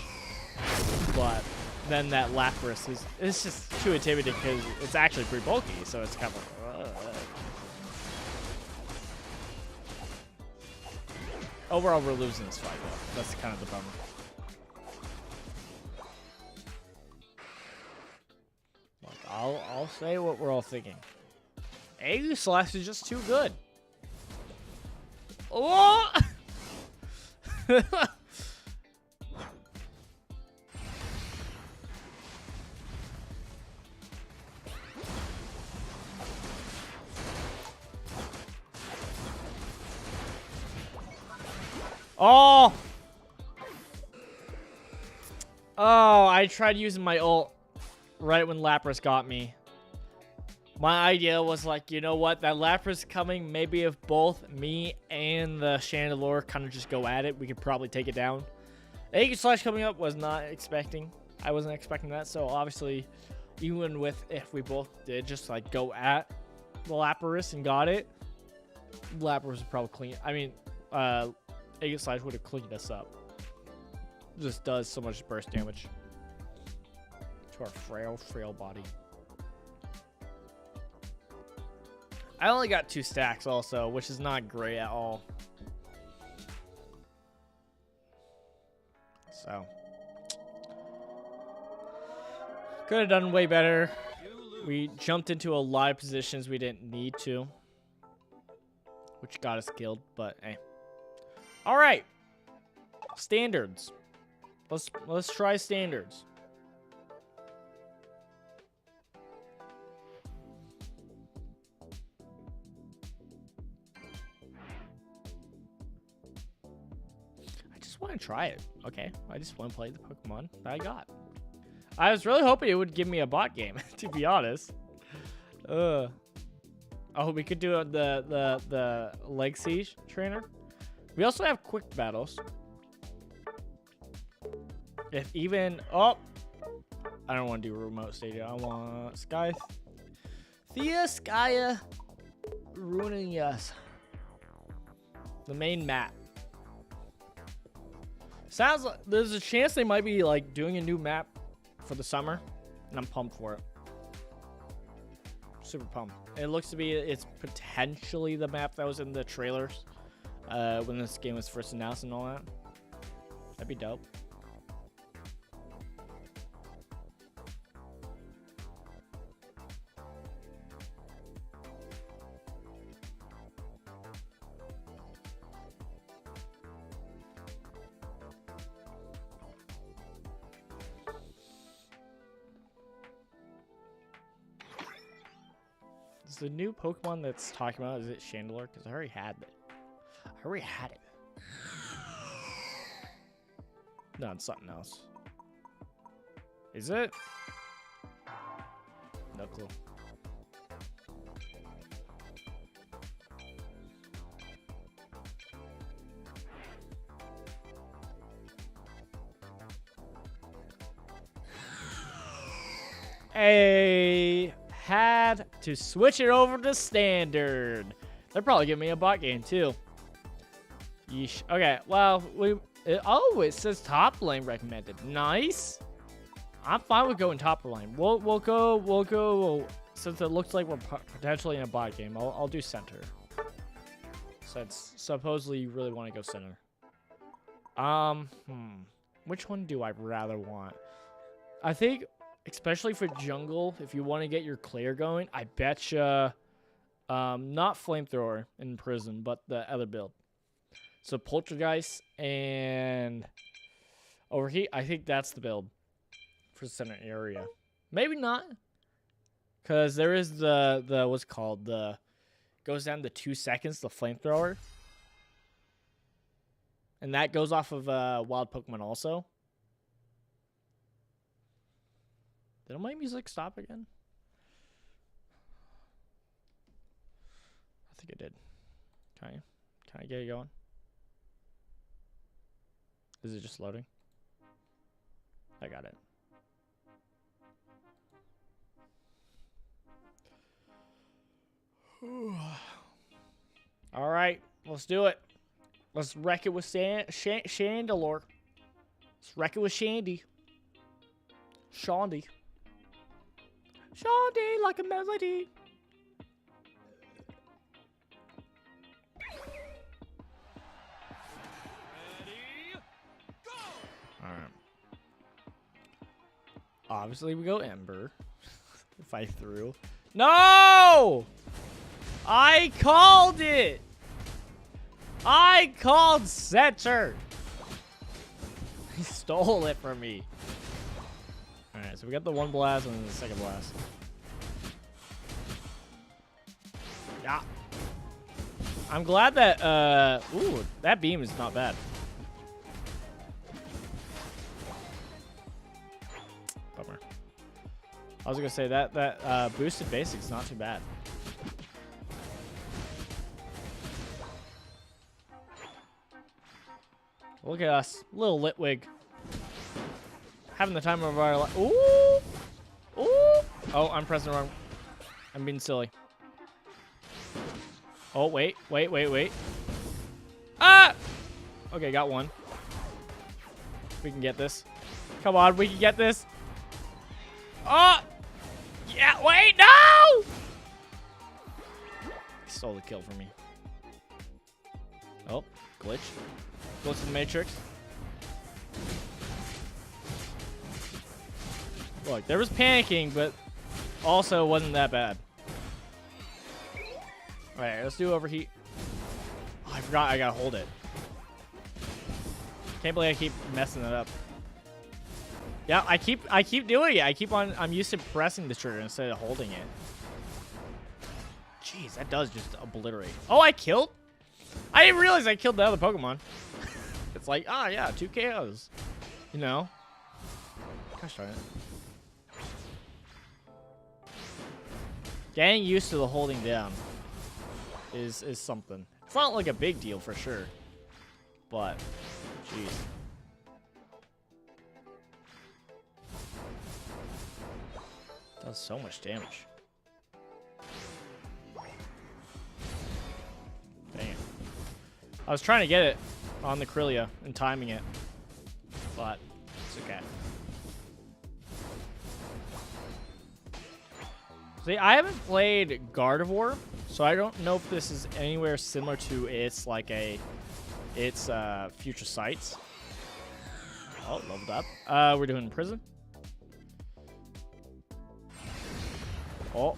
But then that Lapras is it's just too intimidating because it's actually pretty bulky, so it's kind of like, Overall, we're losing this fight, though. That's kind of the bummer. Look, I'll say what we're all thinking. Aegis Slash is just too good. Oh! Oh! Oh, I tried using my ult right when Lapras got me. My idea was like, you know what? That Lapras coming, maybe if both me and the Chandelure kind of just go at it, we could probably take it down. Aegis Slash coming up was not expecting. I wasn't expecting that, so obviously, even with if we both did just like go at the Lapras and got it, Lapras would probably clean. I mean, Aegis Slash would have cleaned us up. It just does so much burst damage to our frail body. I only got 2 stacks also, which is not great at all. So could have done way better. We jumped into a lot of positions we didn't need to, which got us killed, but hey. All right, standards. Let's try standards. I just want to try it. Okay, I just want to play the Pokemon that I got. I was really hoping it would give me a bot game, to be honest. Oh, we could do the leg siege trainer. We also have quick battles. If even... Oh! I don't want to do remote stadium. I want Sky... Thea Skya ruining us. The main map. Sounds like there's a chance they might be like doing a new map for the summer. And I'm pumped for it. Super pumped. It looks to be... It's potentially the map that was in the trailers. When this game was first announced and all that. That'd be dope. Is the new Pokemon that's talking about, is it Chandelure? Because I already had it. I already had it. No, it's something else. Is it? No clue. I had to switch it over to standard. They're probably giving me a bot game too. Yeesh. Okay, well, it says top lane recommended. Nice. I'm fine with going top lane. We'll go since it looks like we're potentially in a bot game. I'll do center. Since supposedly you really want to go center. Which one do I rather want? I think, especially for jungle, if you want to get your clear going, I betcha not flamethrower in prison, but the other build. So Poltergeist and Overheat, I think that's the build for the center area. Maybe not, because there is the what's it called, the goes down to 2 seconds, the flamethrower, and that goes off of wild Pokemon also. Did my music stop again? I think it did. Can I get it going? Is it just loading? I got it. All right, let's do it. Let's wreck it with Chandelure. Let's wreck it with Shandy. Shandy like a melody. Ready, go! All right. Obviously, we go Ember. If I threw. No! I called it! I called Center! He stole it from me. Alright, so we got the one blast and then the second blast. Yeah. I'm glad that, ooh, that beam is not bad. Bummer. I was gonna say that boosted basic's not too bad. Look at us, little Litwig, having the time of our life. Ooh, ooh. Oh, I'm pressing wrong. I'm being silly. Oh wait. Ah. Okay, got one. We can get this. Come on, we can get this. Oh! Yeah, wait, no! He stole the kill from me. Oh, glitch. Glitch in the Matrix. Look, there was panicking, but also wasn't that bad. Alright, let's do overheat. Oh, I forgot I gotta hold it. Can't believe I keep messing it up. Yeah, I keep doing it. I'm used to pressing the trigger instead of holding it. Jeez, that does just obliterate. Oh, I killed? I didn't realize I killed the other Pokemon. It's like, ah, yeah, 2 KOs. You know? Gosh darn it. Getting used to the holding down is something. It's not like a big deal for sure. But, jeez. Does so much damage. Dang it. I was trying to get it on the Krylia and timing it, but it's okay. See, I haven't played Gardevoir, so I don't know if this is anywhere similar to its future sites. Oh, leveled up. We're doing prison. Oh.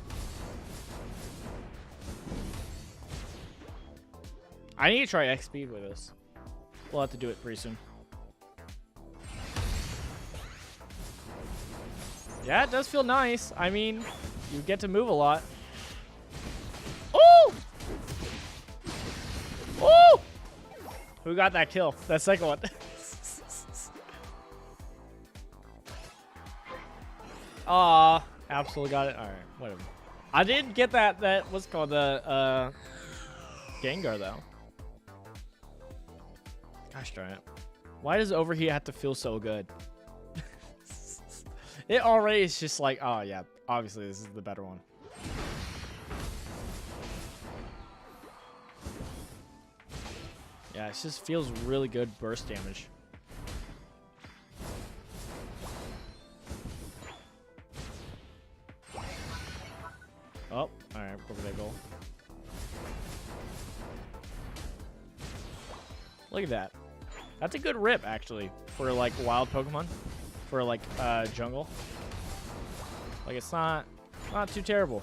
I need to try X speed with this. We'll have to do it pretty soon. Yeah, it does feel nice. I mean, you get to move a lot. Ooh! Ooh! Who got that kill? That second one. Aw, absolutely got it. All right, whatever. I did get that what's called the Gengar though. Gosh darn it. Why does overheat have to feel so good? It already is just like, oh yeah, obviously this is the better one. Yeah, it just feels really good burst damage. Oh, alright, over there, goal. Look at that. That's a good rip, actually, for, like, wild Pokemon. For, like, jungle. Like, it's not too terrible.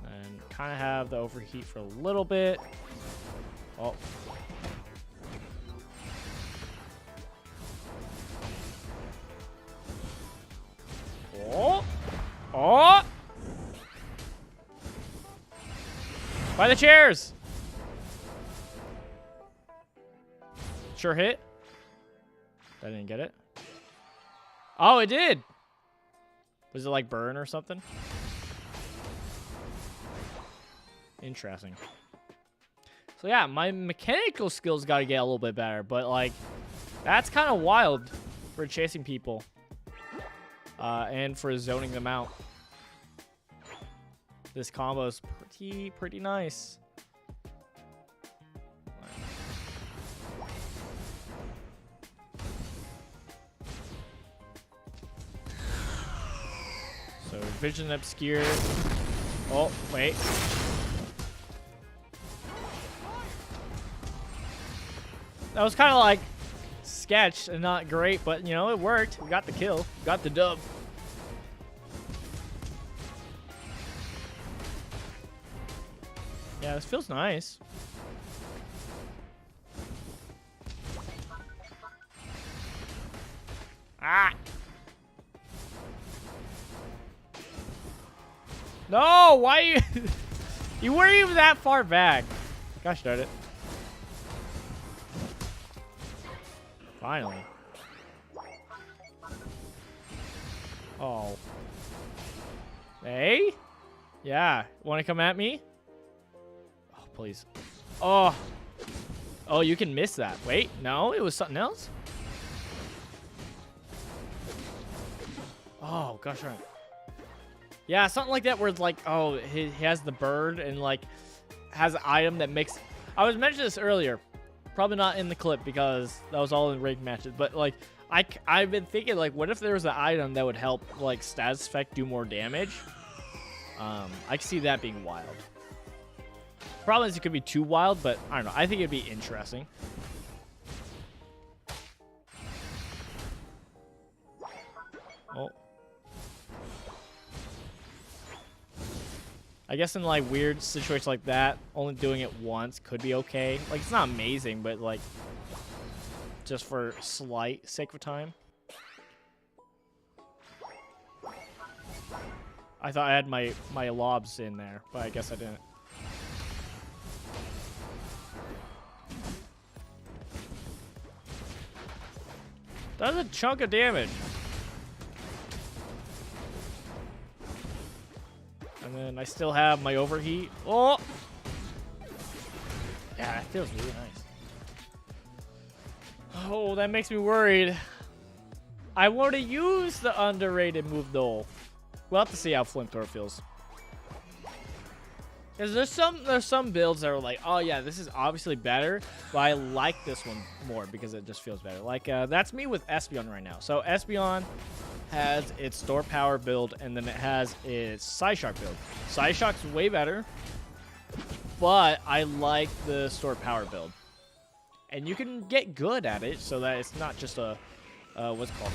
And kind of have the overheat for a little bit. Oh. Oh! Oh! By the chairs! Sure hit. I didn't get it. Oh, it did! Was it like burn or something? Interesting. So yeah, my mechanical skills got to get a little bit better, but like that's kind of wild for chasing people and for zoning them out. This combo is pretty nice. So vision obscure. Oh wait. That was kind of like sketch and not great, but you know, it worked. We got the kill. We got the dub. Yeah, this feels nice. Ah! No, why you... You weren't even that far back. Gosh darn it. Finally. Oh. Hey? Yeah. Want to come at me? Oh, please. Oh. Oh, you can miss that. Wait, no, it was something else? Oh, gosh darn it. Yeah, something like that where it's like, oh, he has the bird and like has an item that makes... I was mentioning this earlier. Probably not in the clip because that was all in ranked matches. But like, I've been thinking like, what if there was an item that would help like status effect do more damage? I can see that being wild. Problem is it could be too wild, but I don't know. I think it'd be interesting. Oh. I guess in like weird situations like that, only doing it once could be okay. Like it's not amazing, but like just for slight sake of time. I thought I had my lobs in there, but I guess I didn't. That's a chunk of damage. And then I still have my overheat. Oh! Yeah, that feels really nice. Oh, that makes me worried. I want to use the underrated move, though. We'll have to see how Flamethrower feels. Because there's some builds that are like, oh yeah, this is obviously better, but I like this one more because it just feels better. Like, that's me with Espeon right now. So Espeon has its Store Power build, and then it has its Psyshock build. Psyshock's way better, but I like the Store Power build. And you can get good at it so that it's not just a, what's it called,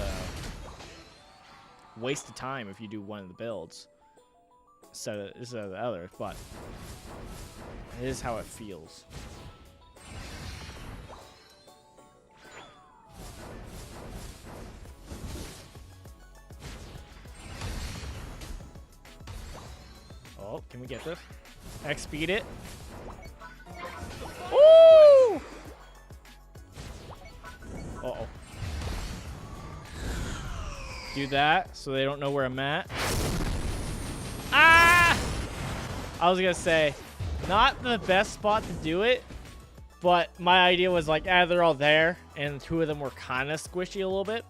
a waste of time if you do one of the builds instead of the other, but it is how it feels. Oh, can we get this? X-speed it. Woo! Uh-oh. Do that so they don't know where I'm at. Ah! I was gonna say, not the best spot to do it, but my idea was like, they're all there, and two of them were kind of squishy a little bit.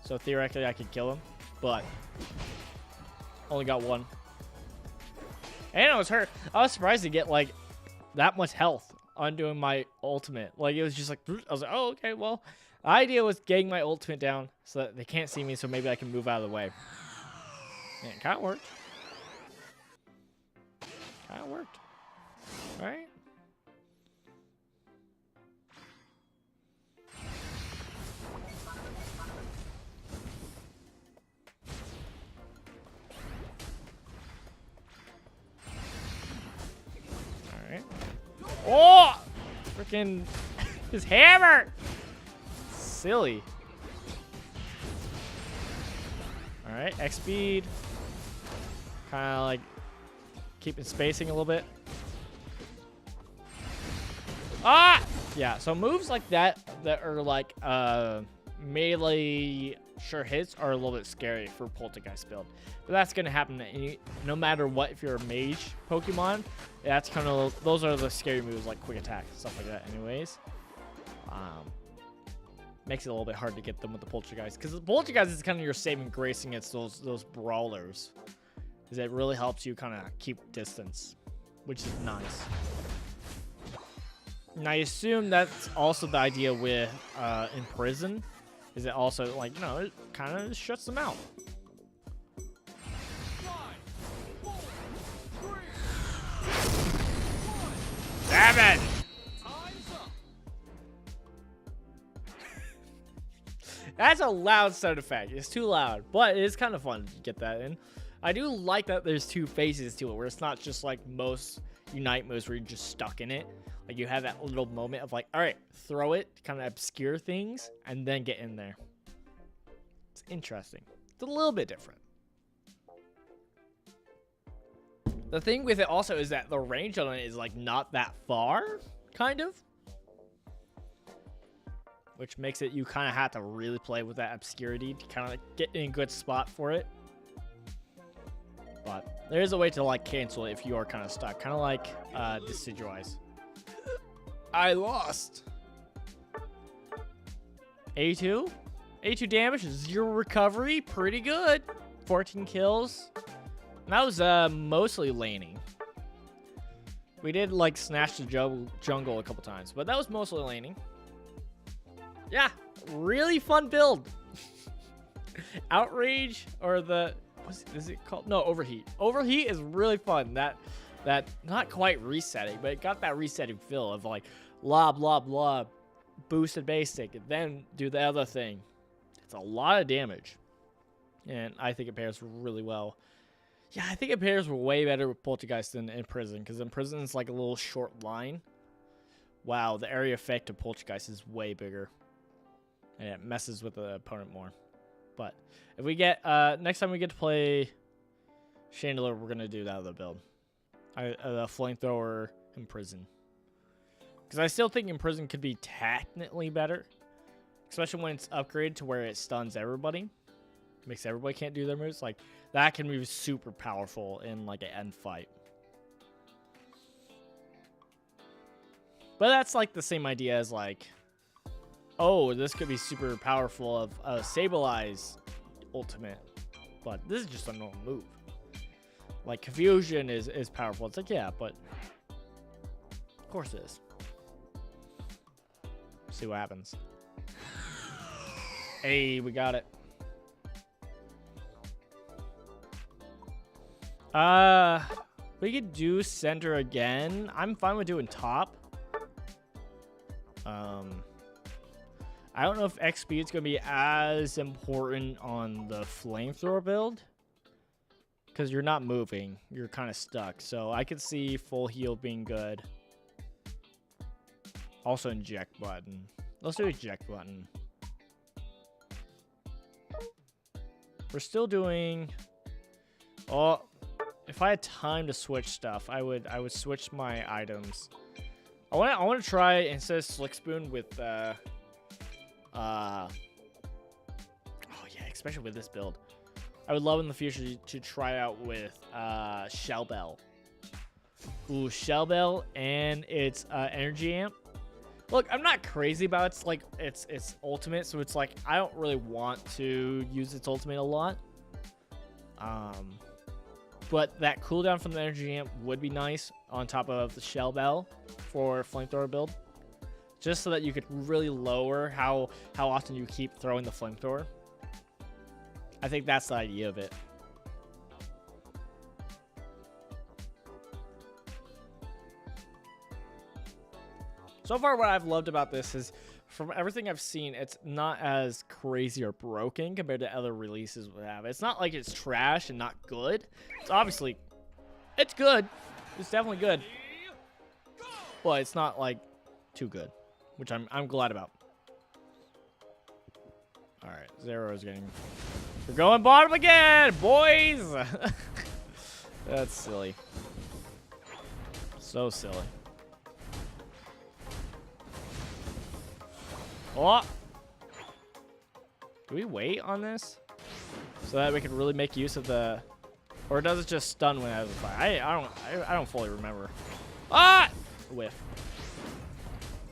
So theoretically, I could kill them, but only got one. And I was hurt. I was surprised to get like that much health on doing my ultimate. Like it was just like, I was like, oh, okay, well, the idea was getting my ultimate down so that they can't see me, so maybe I can move out of the way. And it kind of worked. Kind of worked. All right. All right. Oh! Freaking his hammer! Silly. All right, X speed. Kind of like keeping spacing a little bit. Ah! Yeah, so moves like that are like melee sure hits are a little bit scary for Poltergeist build. But that's going to happen no matter what. If you're a mage Pokemon, that's kind of, those are the scary moves like quick attack, stuff like that anyways. Makes it a little bit hard to get them with the Poltergeist, because the Poltergeist is kind of your saving grace against those brawlers, because it really helps you kind of keep distance, which is nice. And I assume that's also the idea with Imprison, is it also, like, you know, it kind of shuts them out. 5, 4, 3, 2, 1. Damn it! Time's up. That's a loud sound effect. It's too loud, but it is kind of fun to get that in. I do like that there's two phases to it, where it's not just like most Unite moves where you're just stuck in it. Like, you have that little moment of like, all right, throw it, kind of obscure things, and then get in there. It's interesting. It's a little bit different. The thing with it also is that the range on it is like not that far, kind of. Which makes it, you kind of have to really play with that obscurity to kind of like get in a good spot for it. But there is a way to like cancel it if you are kind of stuck. Kind of like Decidueye. I lost. 82? 82 damage, 0 recovery. Pretty good. 14 kills. And that was mostly laning. We did like snatch the jungle a couple times, but that was mostly laning. Yeah, really fun build. Outrage, or the, is it called? No, Overheat. Overheat is really fun. That not quite resetting, but it got that resetting feel of like lob, boosted basic, and then do the other thing. It's a lot of damage, and I think it pairs really well. Yeah, I think it pairs way better with Poltergeist than Imprison, because Imprison is like a little short line. Wow, the area effect of Poltergeist is way bigger, and it messes with the opponent more. But if we get next time we get to play Chandelure, we're gonna do that other build. The flamethrower Imprison, because I still think Imprison could be technically better, especially when it's upgraded to where it stuns everybody, makes everybody can't do their moves. Like, that can be super powerful in like an end fight. But that's like the same idea as like, oh, this could be super powerful of a Sableye ultimate, but this is just a normal move. Like, Confusion is powerful. It's like, yeah, but of course it is. See what happens. Hey, we got it. We could do center again. I'm fine with doing top. I don't know if XP is going to be as important on the flamethrower build, because you're not moving. You're kind of stuck. So I could see full heal being good. Also inject button. Let's do eject button. We're still doing... Oh, if I had time to switch stuff, I would switch my items. I want to try, instead of Slick Spoon, with oh yeah, especially with this build. I would love in the future to try out with Shell Bell. Ooh, Shell Bell and its energy amp. Look, I'm not crazy about its ultimate, so it's like I don't really want to use its ultimate a lot. But that cooldown from the energy amp would be nice on top of the Shell Bell for flamethrower build, just so that you could really lower how often you keep throwing the flamethrower. I think that's the idea of it. So far, what I've loved about this is, from everything I've seen, it's not as crazy or broken compared to other releases we have. It's not like it's trash and not good. It's obviously, it's good. It's definitely good. But it's not like too good, which I'm glad about. All right, Zero is getting... We're going bottom again, boys! That's silly. So silly. Oh! Do we wait on this so that we can really make use of the, or does it just stun when it has a fire? I don't fully remember. Ah, whiff.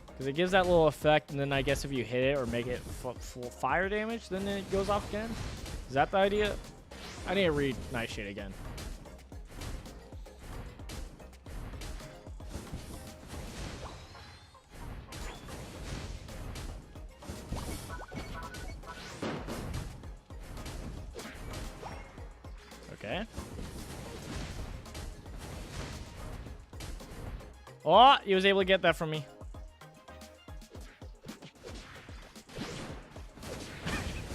Because it gives that little effect, and then I guess if you hit it or make it full fire damage, then it goes off again. Is that the idea? I need to read Nightshade again. Okay. Oh, he was able to get that from me.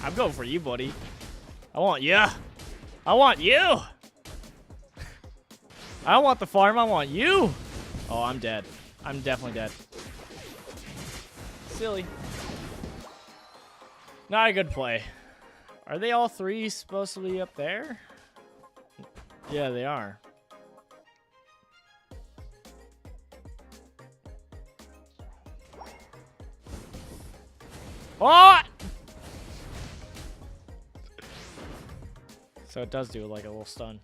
I'm going for you, buddy. I want you. I want you. I don't want the farm. I want you. Oh, I'm dead. I'm definitely dead. Silly. Not a good play. Are they all three supposed to be up there? Yeah, they are. What? So it does do like a little stun.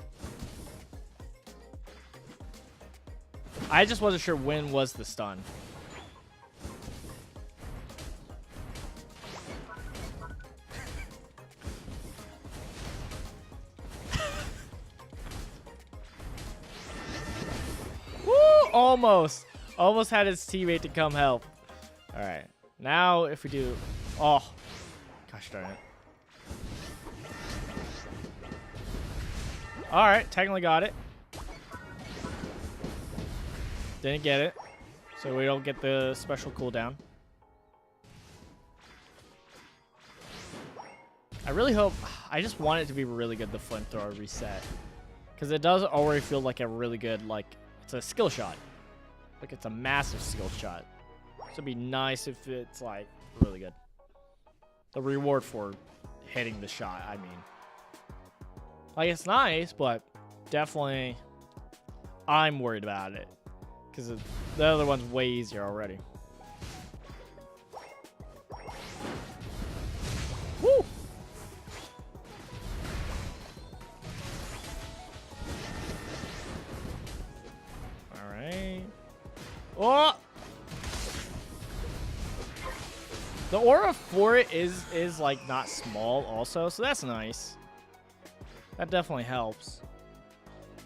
I just wasn't sure when was the stun. Woo! Almost had his teammate to come help. All right. Now if we do, oh, gosh darn it. All right, technically got it. Didn't get it, so we don't get the special cooldown. I really hope, I just want it to be really good, the flamethrower reset. Because it does already feel like a really good, like, it's a skill shot. Like, it's a massive skill shot. So it'd be nice if it's, like, really good. The reward for hitting the shot, I mean. Like, it's nice, but definitely I'm worried about it. Because the other one's way easier already. Woo! Alright. Oh! The aura for it is like not small also, so that's nice. That definitely helps.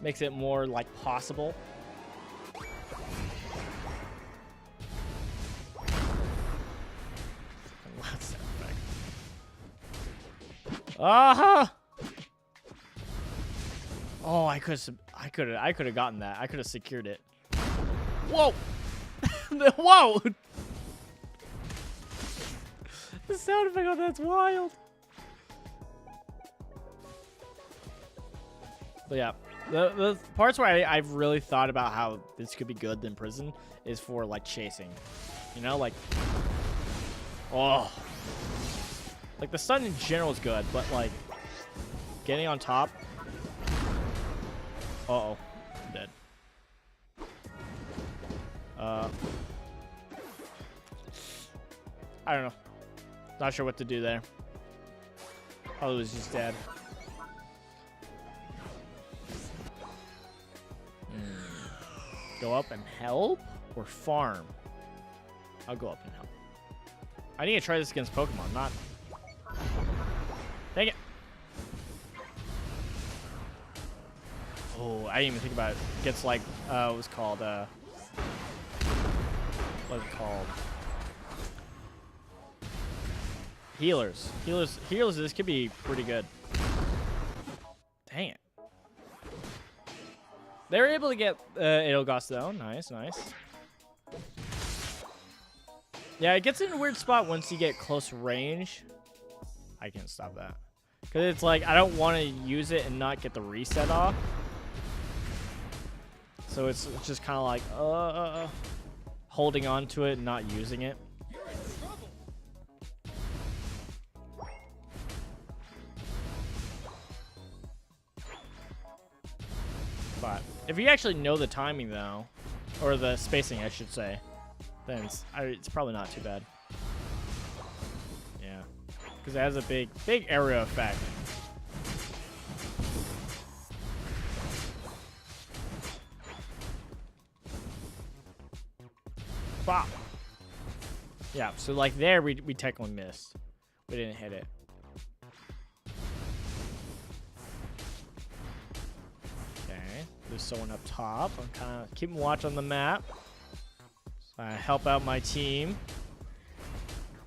Makes it more like possible. Aha! Oh, I could have gotten that. I could have secured it. Whoa! Whoa! The sound effect on that's wild. But yeah, the parts where I've really thought about how this could be good in prison is for like chasing. You know, like, oh. Like, the stun in general is good, but, like, getting on top. Uh-oh. I'm dead. I don't know. Not sure what to do there. Probably was just dead. Go up and help or farm? I'll go up and help. I need to try this against Pokemon, not... Dang it. Oh, I didn't even think about it. Gets like, what was it called? What is it called? Healers. Healers, this could be pretty good. Dang it. They were able to get Edelgast though. Nice, nice. Yeah, it gets in a weird spot once you get close range. I can't stop that. Because it's like, I don't want to use it and not get the reset off. So it's just kind of like, holding on to it and not using it. You're in trouble. But if you actually know the timing though, or the spacing I should say, then it's probably not too bad. Yeah. because it has a big area effect. Bop. Yeah, so like there we technically missed. We didn't hit it. Okay, there's someone up top. I'm kind of keeping watch on the map. So I help out my team.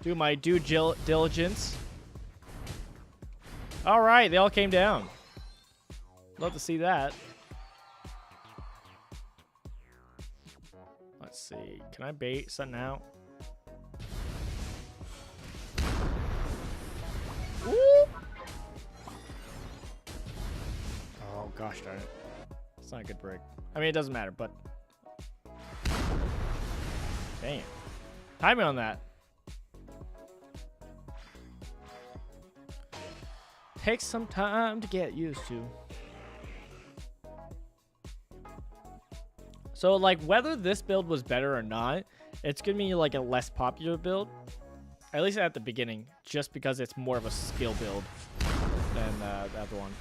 Do my due diligence. All right, they all came down. Love to see that. Let's see. Can I bait something out? Ooh. Oh, gosh darn it. It's not a good break. I mean, it doesn't matter, but... Damn. Timing on that. Takes some time to get used to. So, like, whether this build was better or not, it's gonna be, like, a less popular build. At least at the beginning, just because it's more of a skill build than the other one.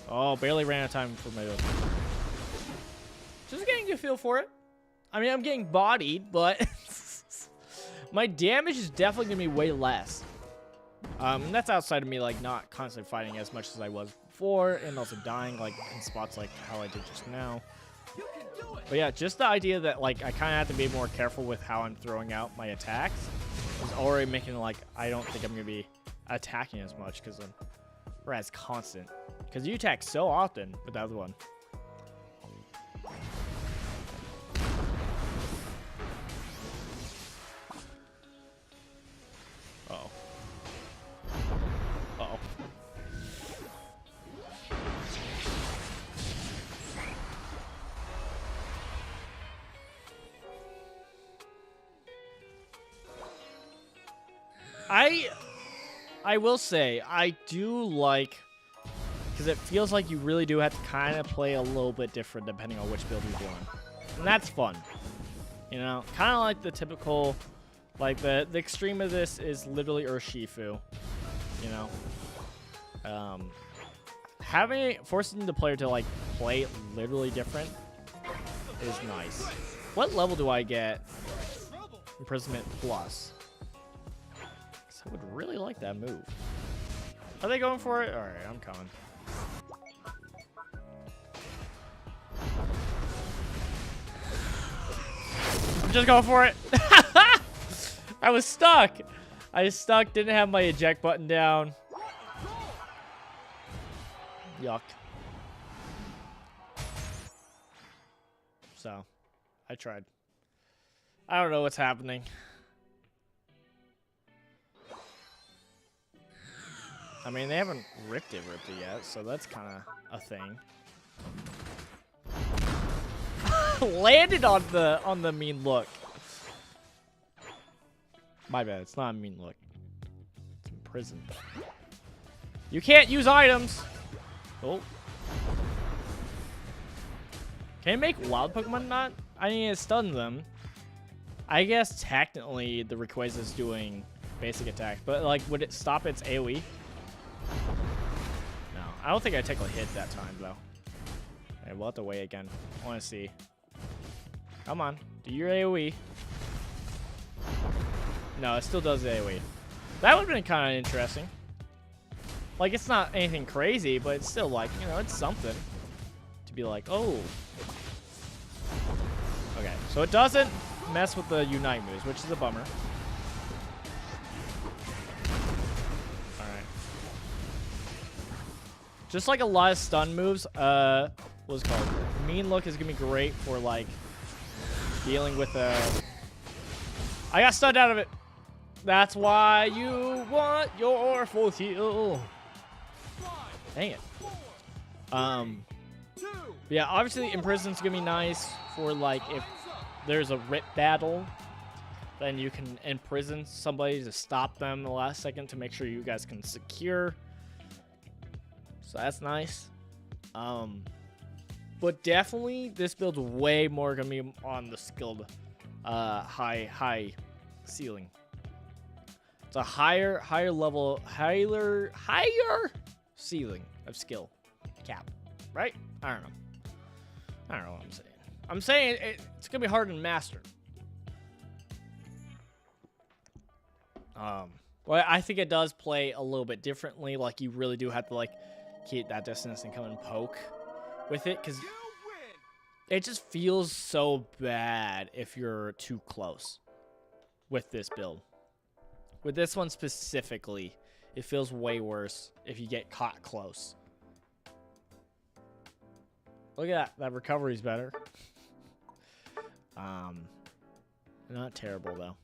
Oh, barely ran out of time for my build. Just getting a feel for it. I mean, I'm getting bodied, but my damage is definitely gonna be way less. That's outside of me, like, not constantly fighting as much as I was before, and also dying, like, in spots like how I did just now. But yeah, just the idea that, like, I kind of have to be more careful with how I'm throwing out my attacks is already making, like, I don't think I'm going to be attacking as much because we're as constant. Because you attack so often with the other one. Uh-oh. Uh-oh. I will say, I do like, because it feels like you really do have to kind of play a little bit different depending on which build you're doing. And that's fun. You know, kind of like the typical, like the extreme of this is literally Urshifu. You know? Forcing the player to, like, play literally different is nice. What level do I get Imprisonment Plus? I would really like that move. Are they going for it? All right, I'm coming. I'm just going for it. I was stuck. I was stuck, didn't have my eject button down. Yuck. So, I tried. I don't know what's happening. I mean, they haven't ripped it yet, so that's kind of a thing. Landed on the mean look. My bad, it's not a mean look. It's imprisoned. You can't use items. Oh. Can you make wild Pokemon not? I need to stun them. I guess technically the Rayquaza is doing basic attack, but like, would it stop its AoE? No, I don't think I technically hit that time though. Okay, we'll have to wait again. I want to see. Come on, do your AoE. No, it still does the AoE. That would have been kind of interesting. Like, it's not anything crazy, but it's still like, you know, it's something to be like, oh. Okay, so it doesn't mess with the Unite moves, which is a bummer. Just like a lot of stun moves, what's it called? Mean Look is gonna be great for like dealing with I got stunned out of it. That's why you want your full heal. Dang it. Yeah, obviously Imprison's gonna be nice for like if there's a rip battle, then you can imprison somebody to stop them the last second to make sure you guys can secure. So that's nice. But definitely this build's way more gonna be on the skilled high ceiling. It's a higher level, higher ceiling of skill cap, right? I don't know what I'm saying. I'm saying it's gonna be hard to master. Well, I think it does play a little bit differently. Like, you really do have to, like, keep that distance and come and poke with it, because it just feels so bad if you're too close with this build. With this one specifically, it feels way worse if you get caught close. Look at that. That recovery's better. Not terrible, though.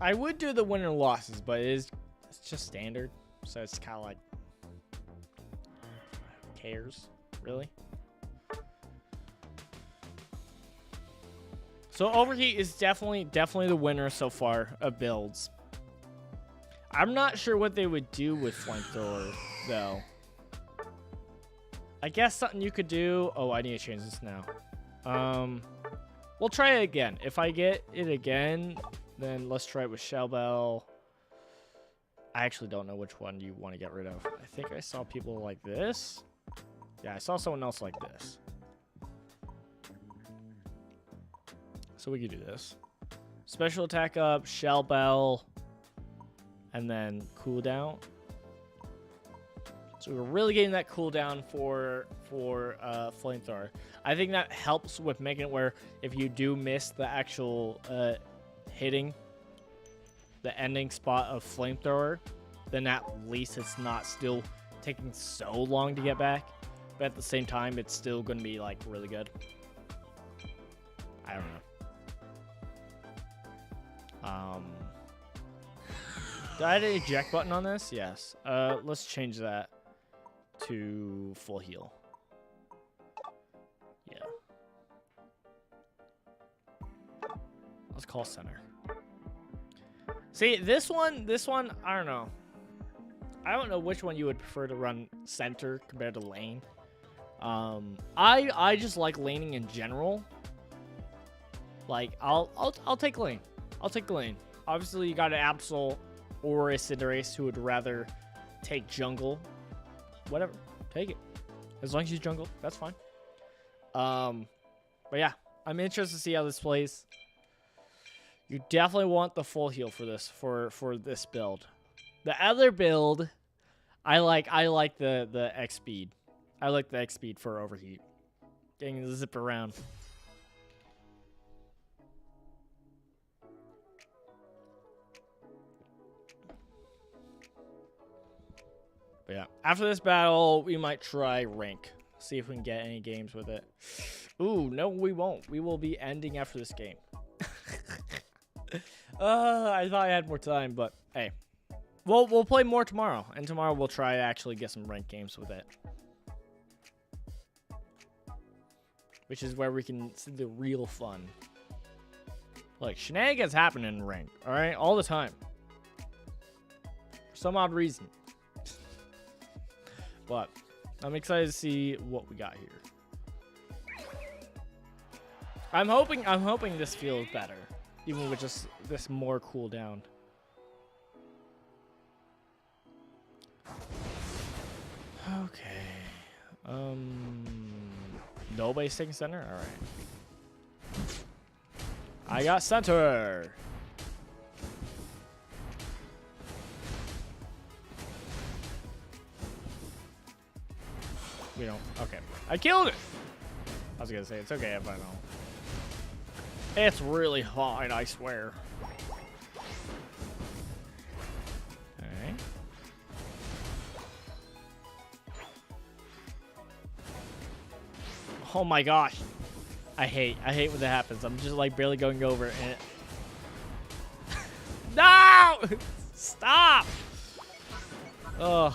I would do the win or losses, but it's just standard, so it's kind of like, who cares, really? So Overheat is definitely the winner so far of builds. I'm not sure what they would do with Flamethrower, though. I guess something you could do. Oh, I need to change this now. We'll try it again. If I get it again, then let's try it with Shell Bell. I actually don't know which one you want to get rid of. I think I saw people like this. Yeah, I saw someone else like this. So we could do this. Special attack up, Shell Bell, and then cooldown. So we're really getting that cooldown for Flamethrower. I think that helps with making it where if you do miss the actual hitting the ending spot of Flamethrower, then at least it's not still taking so long to get back. But at the same time, it's still going to be, like, really good. I don't know. Do I have an eject button on this? Yes. Let's change that to full heal. Yeah. Let's call center. See, this one, I don't know. I don't know which one you would prefer to run center compared to lane. I just like laning in general. Like, I'll take lane. I'll take lane. Obviously, you got an Absol or a Cinderace who would rather take jungle. Whatever. Take it. As long as you jungle, that's fine. But yeah, I'm interested to see how this plays. You definitely want the full heal for this for this build. The other build, I like the X speed. I like the X speed for Overheat. Getting to zip around. But yeah, after this battle, we might try rank. See if we can get any games with it. Ooh, no, we won't. We will be ending after this game. I thought I had more time, but hey. We'll play more tomorrow, and tomorrow we'll try to actually get some ranked games with it. Which is where we can see the real fun. Like, shenanigans happen in rank, alright? All the time. For some odd reason. But I'm excited to see what we got here. I'm hoping this feels better. Even with just this more cooldown. Okay. Nobody's taking center? Alright. I got center! We don't. Okay. I killed it! I was gonna say, it's okay if I don't. It's really fine, I swear. Alright. Oh my gosh. I hate when that happens. I'm just like barely going over it and it... No! Stop! Ugh.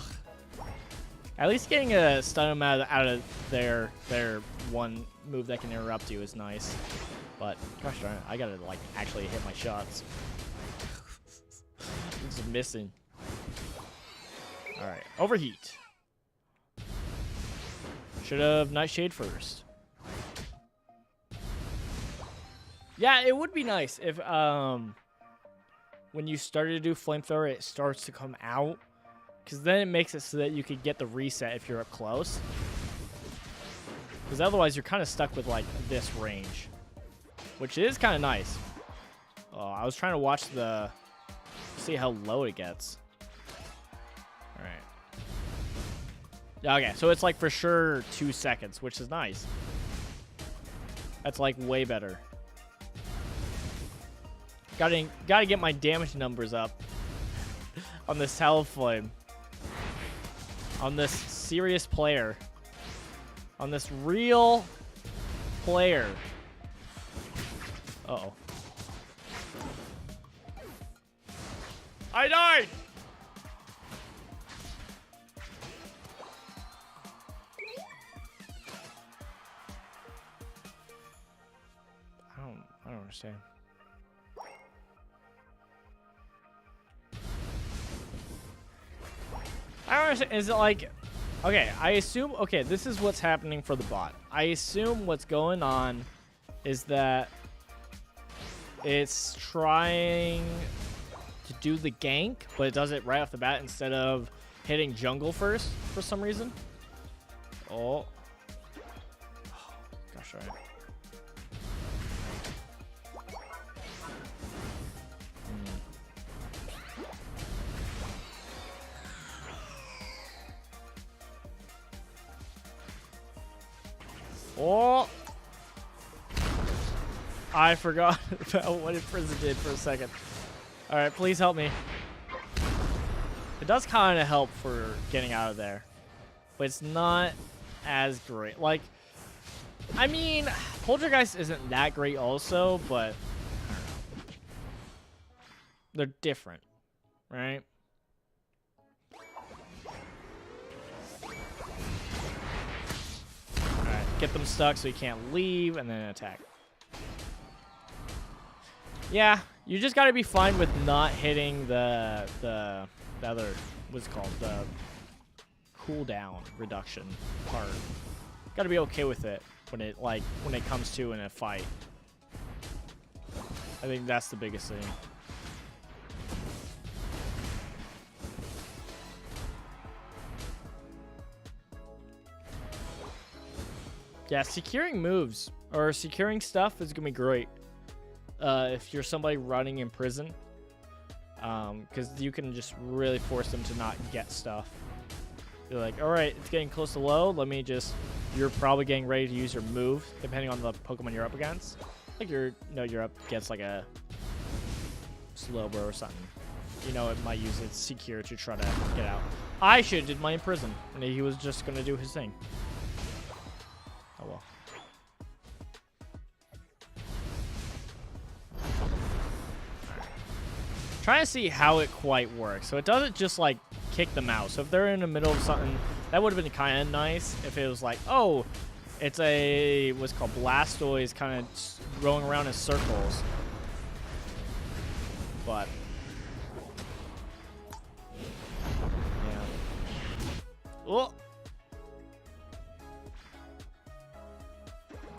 At least getting a stun them out of their one move that can interrupt you is nice. But gosh darn it, I gotta like actually hit my shots. It's missing. Alright, Overheat. Should have Nightshade first. Yeah, it would be nice if when you started to do flamethrower, it starts to come out, because then it makes it so that you could get the reset if you're up close. Because otherwise, you're kind of stuck with like this range, which is kind of nice. Oh, I was trying to watch the see how low it gets. All right. Okay, so it's like for sure 2 seconds, which is nice. That's like way better. Gotta get my damage numbers up on this Talonflame. On this serious player. On this real player. Uh-oh. I died! I don't understand. I don't understand. Is it like... Okay, I assume... Okay, this is what's happening for the bot. I assume what's going on is that it's trying to do the gank, but it does it right off the bat instead of hitting jungle first for some reason. Oh. Gosh, all right. Oh! I forgot about what Imprison did for a second. Alright, please help me. It does kind of help for getting out of there. But it's not as great. Like, I mean, Poltergeist isn't that great also, but I don't know. They're different, right? Get them stuck so you can't leave, and then attack. Yeah, you just gotta be fine with not hitting the other, what's it called, the cooldown reduction part. Gotta be okay with it when it comes to in a fight. I think that's the biggest thing. Yeah, securing moves or securing stuff is gonna be great if you're somebody running in prison, because you can just really force them to not get stuff. You're like, all right, it's getting close to low. Let me just. You're probably getting ready to use your move, depending on the Pokemon you're up against. Like you're up against like a Slowbro or something. You know, it might use its secure to try to get out. I should have did my imprison, and he was just gonna do his thing. Oh well. Trying to see how it quite works. So it doesn't just like kick them out. So if they're in the middle of something, that would have been kind of nice if it was like, oh, it's a what's called Blastoise kind of rolling around in circles. But yeah. Oh.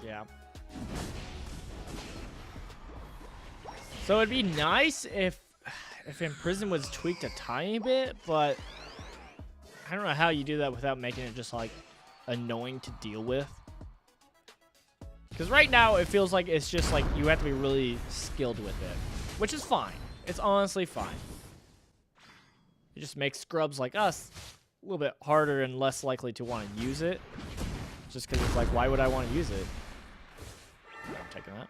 Yeah. So it'd be nice if Imprison was tweaked a tiny bit, but I don't know how you do that without making it just like annoying to deal with. Because right now it feels like it's just like you have to be really skilled with it, which is fine. It's honestly fine. It just makes scrubs like us a little bit harder and less likely to want to use it. Just because it's like, why would I want to use it? I'm taking that.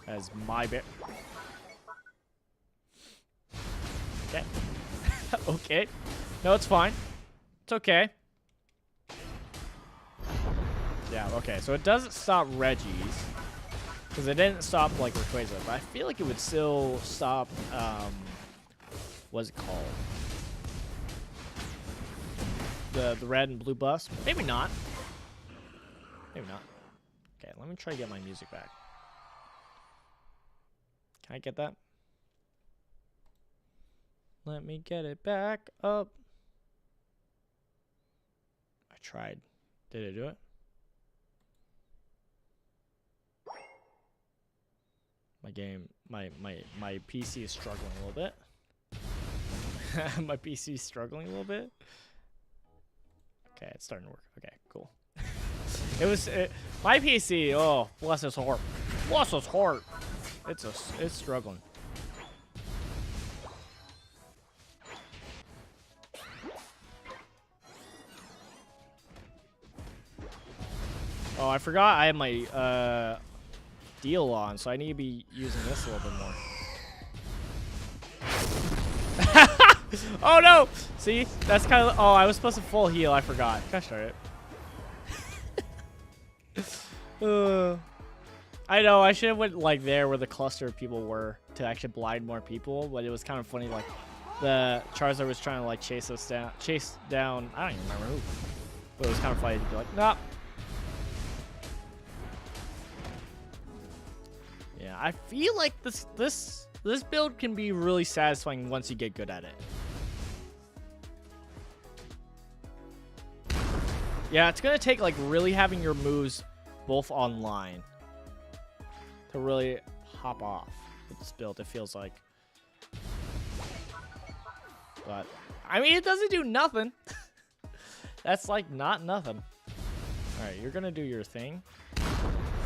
As my bear. Okay. Okay. No, it's fine. It's okay. Yeah, okay. So it doesn't stop Reggie's. Because it didn't stop, like, Rayquaza. But I feel like it would still stop, what's it called? The red and blue bus? Maybe not. Maybe not. Okay, let me try to get my music back. Can I get that? Let me get it back up. I tried. Did it do it? My PC is struggling a little bit. My PC is struggling a little bit. Okay, it's starting to work. Okay, cool. My PC. Oh, bless his heart. Bless his heart. It's struggling. Oh, I forgot I have my deal on, so I need to be using this a little bit more. Oh no! See, that's kind of. Oh, I was supposed to full heal. I forgot. Gosh darn it. I know. I should have went like there where the cluster of people were to actually blind more people, but it was kind of funny. Like the Charizard was trying to like chase down. I don't even remember who, but it was kind of funny to be like, nah. Yeah, I feel like this build can be really satisfying once you get good at it. Yeah, it's gonna take like really having your moves both online to really hop off with this build, it feels like. But I mean, it doesn't do nothing. That's like not nothing. Alright, you're gonna do your thing.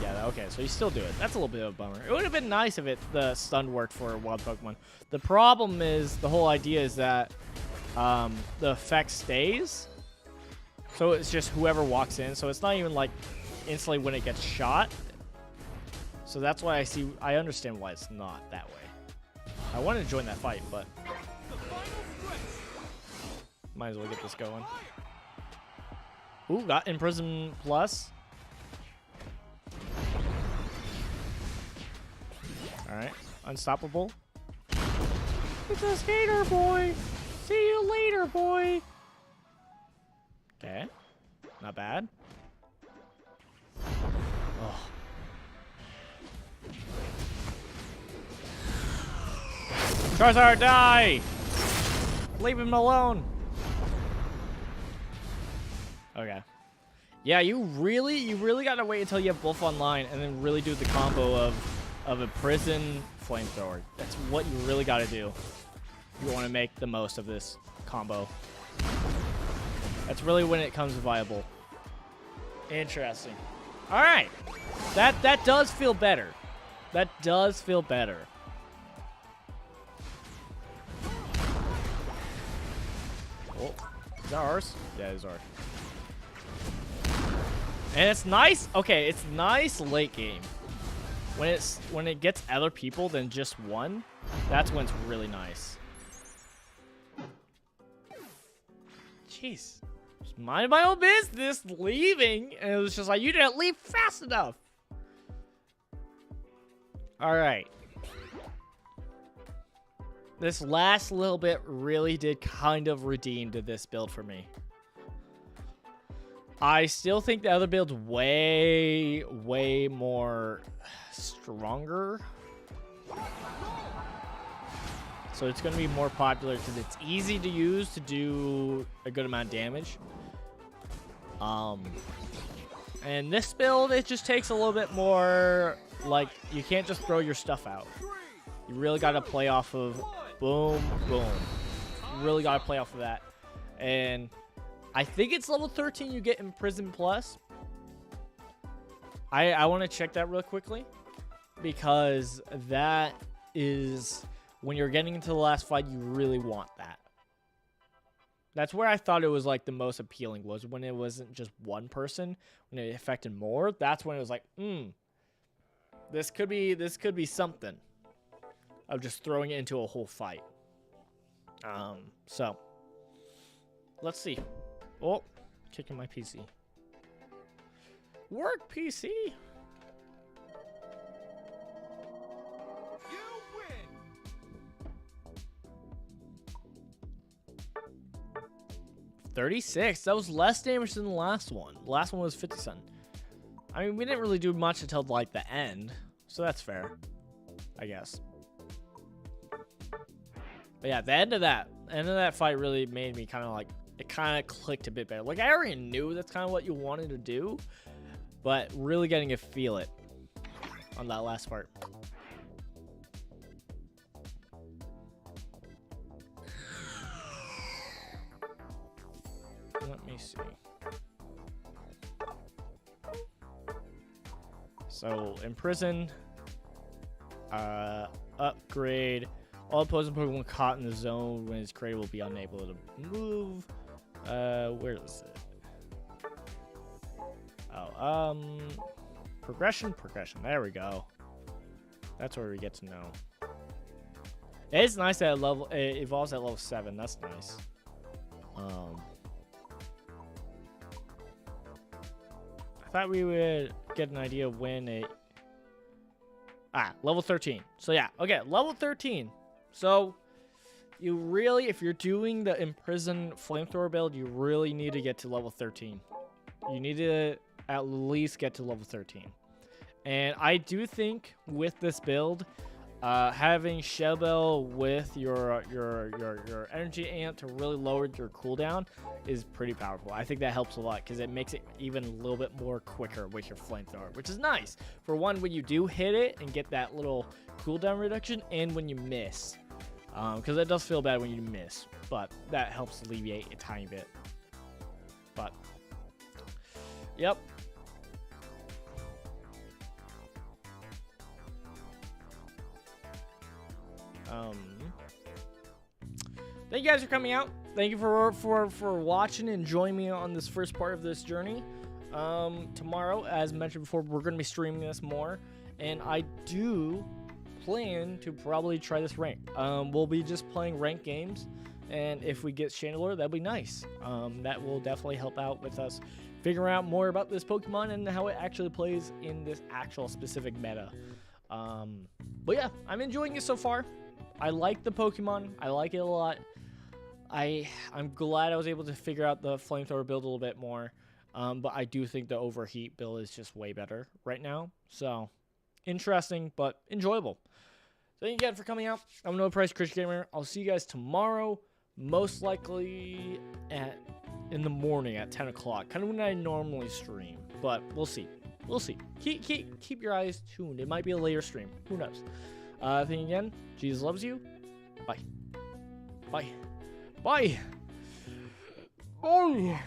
Yeah, okay, so you still do it. That's a little bit of a bummer. It would have been nice if the stun worked for wild Pokemon. The problem is, the whole idea is that the effect stays. So it's just whoever walks in. So it's not even like instantly when it gets shot. So that's why I understand why it's not that way. I wanted to join that fight, but might as well get this going. Ooh, got Imprison Plus. Alright, unstoppable. It's a skater boy. See you later, boy. Okay, not bad. Oh. Charizard, die! Leave him alone. Okay. Yeah, you really gotta wait until you have both online and then really do the combo of a prison flamethrower. That's what you really gotta do. You want to make the most of this combo. That's really when it comes viable. Interesting. All right, that does feel better. That does feel better. Oh, is that ours? Yeah, it is ours. And it's nice. Okay, it's nice late game. When it gets other people than just one, that's when it's really nice. Jeez. Just minding my own business, leaving, and it was just like, you didn't leave fast enough. Alright. This last little bit really did kind of redeem to this build for me. I still think the other build's way more stronger. So it's going to be more popular because it's easy to use to do a good amount of damage. And this build, it just takes a little bit more, like, you can't just throw your stuff out. You really got to play off of boom, boom. You really got to play off of that. And I think it's level 13 you get Imprison Plus. I want to check that real quickly, because that is when you're getting into the last fight, you really want that. That's where I thought it was like the most appealing, was when it wasn't just one person, when it affected more. That's when it was like, this could be something of just throwing it into a whole fight. So let's see. Oh, kicking my PC. Work, PC. You win. 36. That was less damage than the last one. The last one was 57. I mean, we didn't really do much until like the end, so that's fair, I guess. But yeah, the end of that fight really made me kind of like it kind of clicked a bit better. Like, I already knew that's kind of what you wanted to do, but really getting to feel it on that last part. Let me see. So, imprison, upgrade. All opposing Pokemon caught in the zone when it's created will be unable to move. Where is it? Oh, progression. There we go. That's where we get to know. It's nice that it evolves at level 7. That's nice. I thought we would get an idea of when it... level 13. So yeah, okay, level 13. So you really, if you're doing the Imprison Flamethrower build, you really need to get to level 13. You need to at least get to level 13. And I do think with this build, having Shell Bell with your energy amp to really lower your cooldown is pretty powerful. I think that helps a lot because it makes it even a little bit more quicker with your flamethrower, which is nice. For one, when you do hit it and get that little cooldown reduction, and when you miss, because it does feel bad when you miss, but that helps alleviate a tiny bit. But yep. Thank you guys for coming out. Thank you for watching and joining me on this first part of this journey. Tomorrow, as mentioned before, we're going to be streaming this more, and I do plan to probably try this rank. We'll be just playing ranked games, and if we get Chandelure, that'd be nice. That will definitely help out with us figuring out more about this Pokemon and how it actually plays in this actual specific meta. But yeah, I'm enjoying it so far. I like the Pokemon. I like it a lot. I'm glad I was able to figure out the flamethrower build a little bit more. But I do think the overheat build is just way better right now. So, interesting, but enjoyable. Thank you again for coming out. I'm No Price Chris Gamer. I'll see you guys tomorrow, most likely in the morning at 10 o'clock. Kind of when I normally stream, but we'll see. We'll see. Keep your eyes tuned. It might be a later stream. Who knows? Thank you again. Jesus loves you. Bye. Bye. Bye. Bye.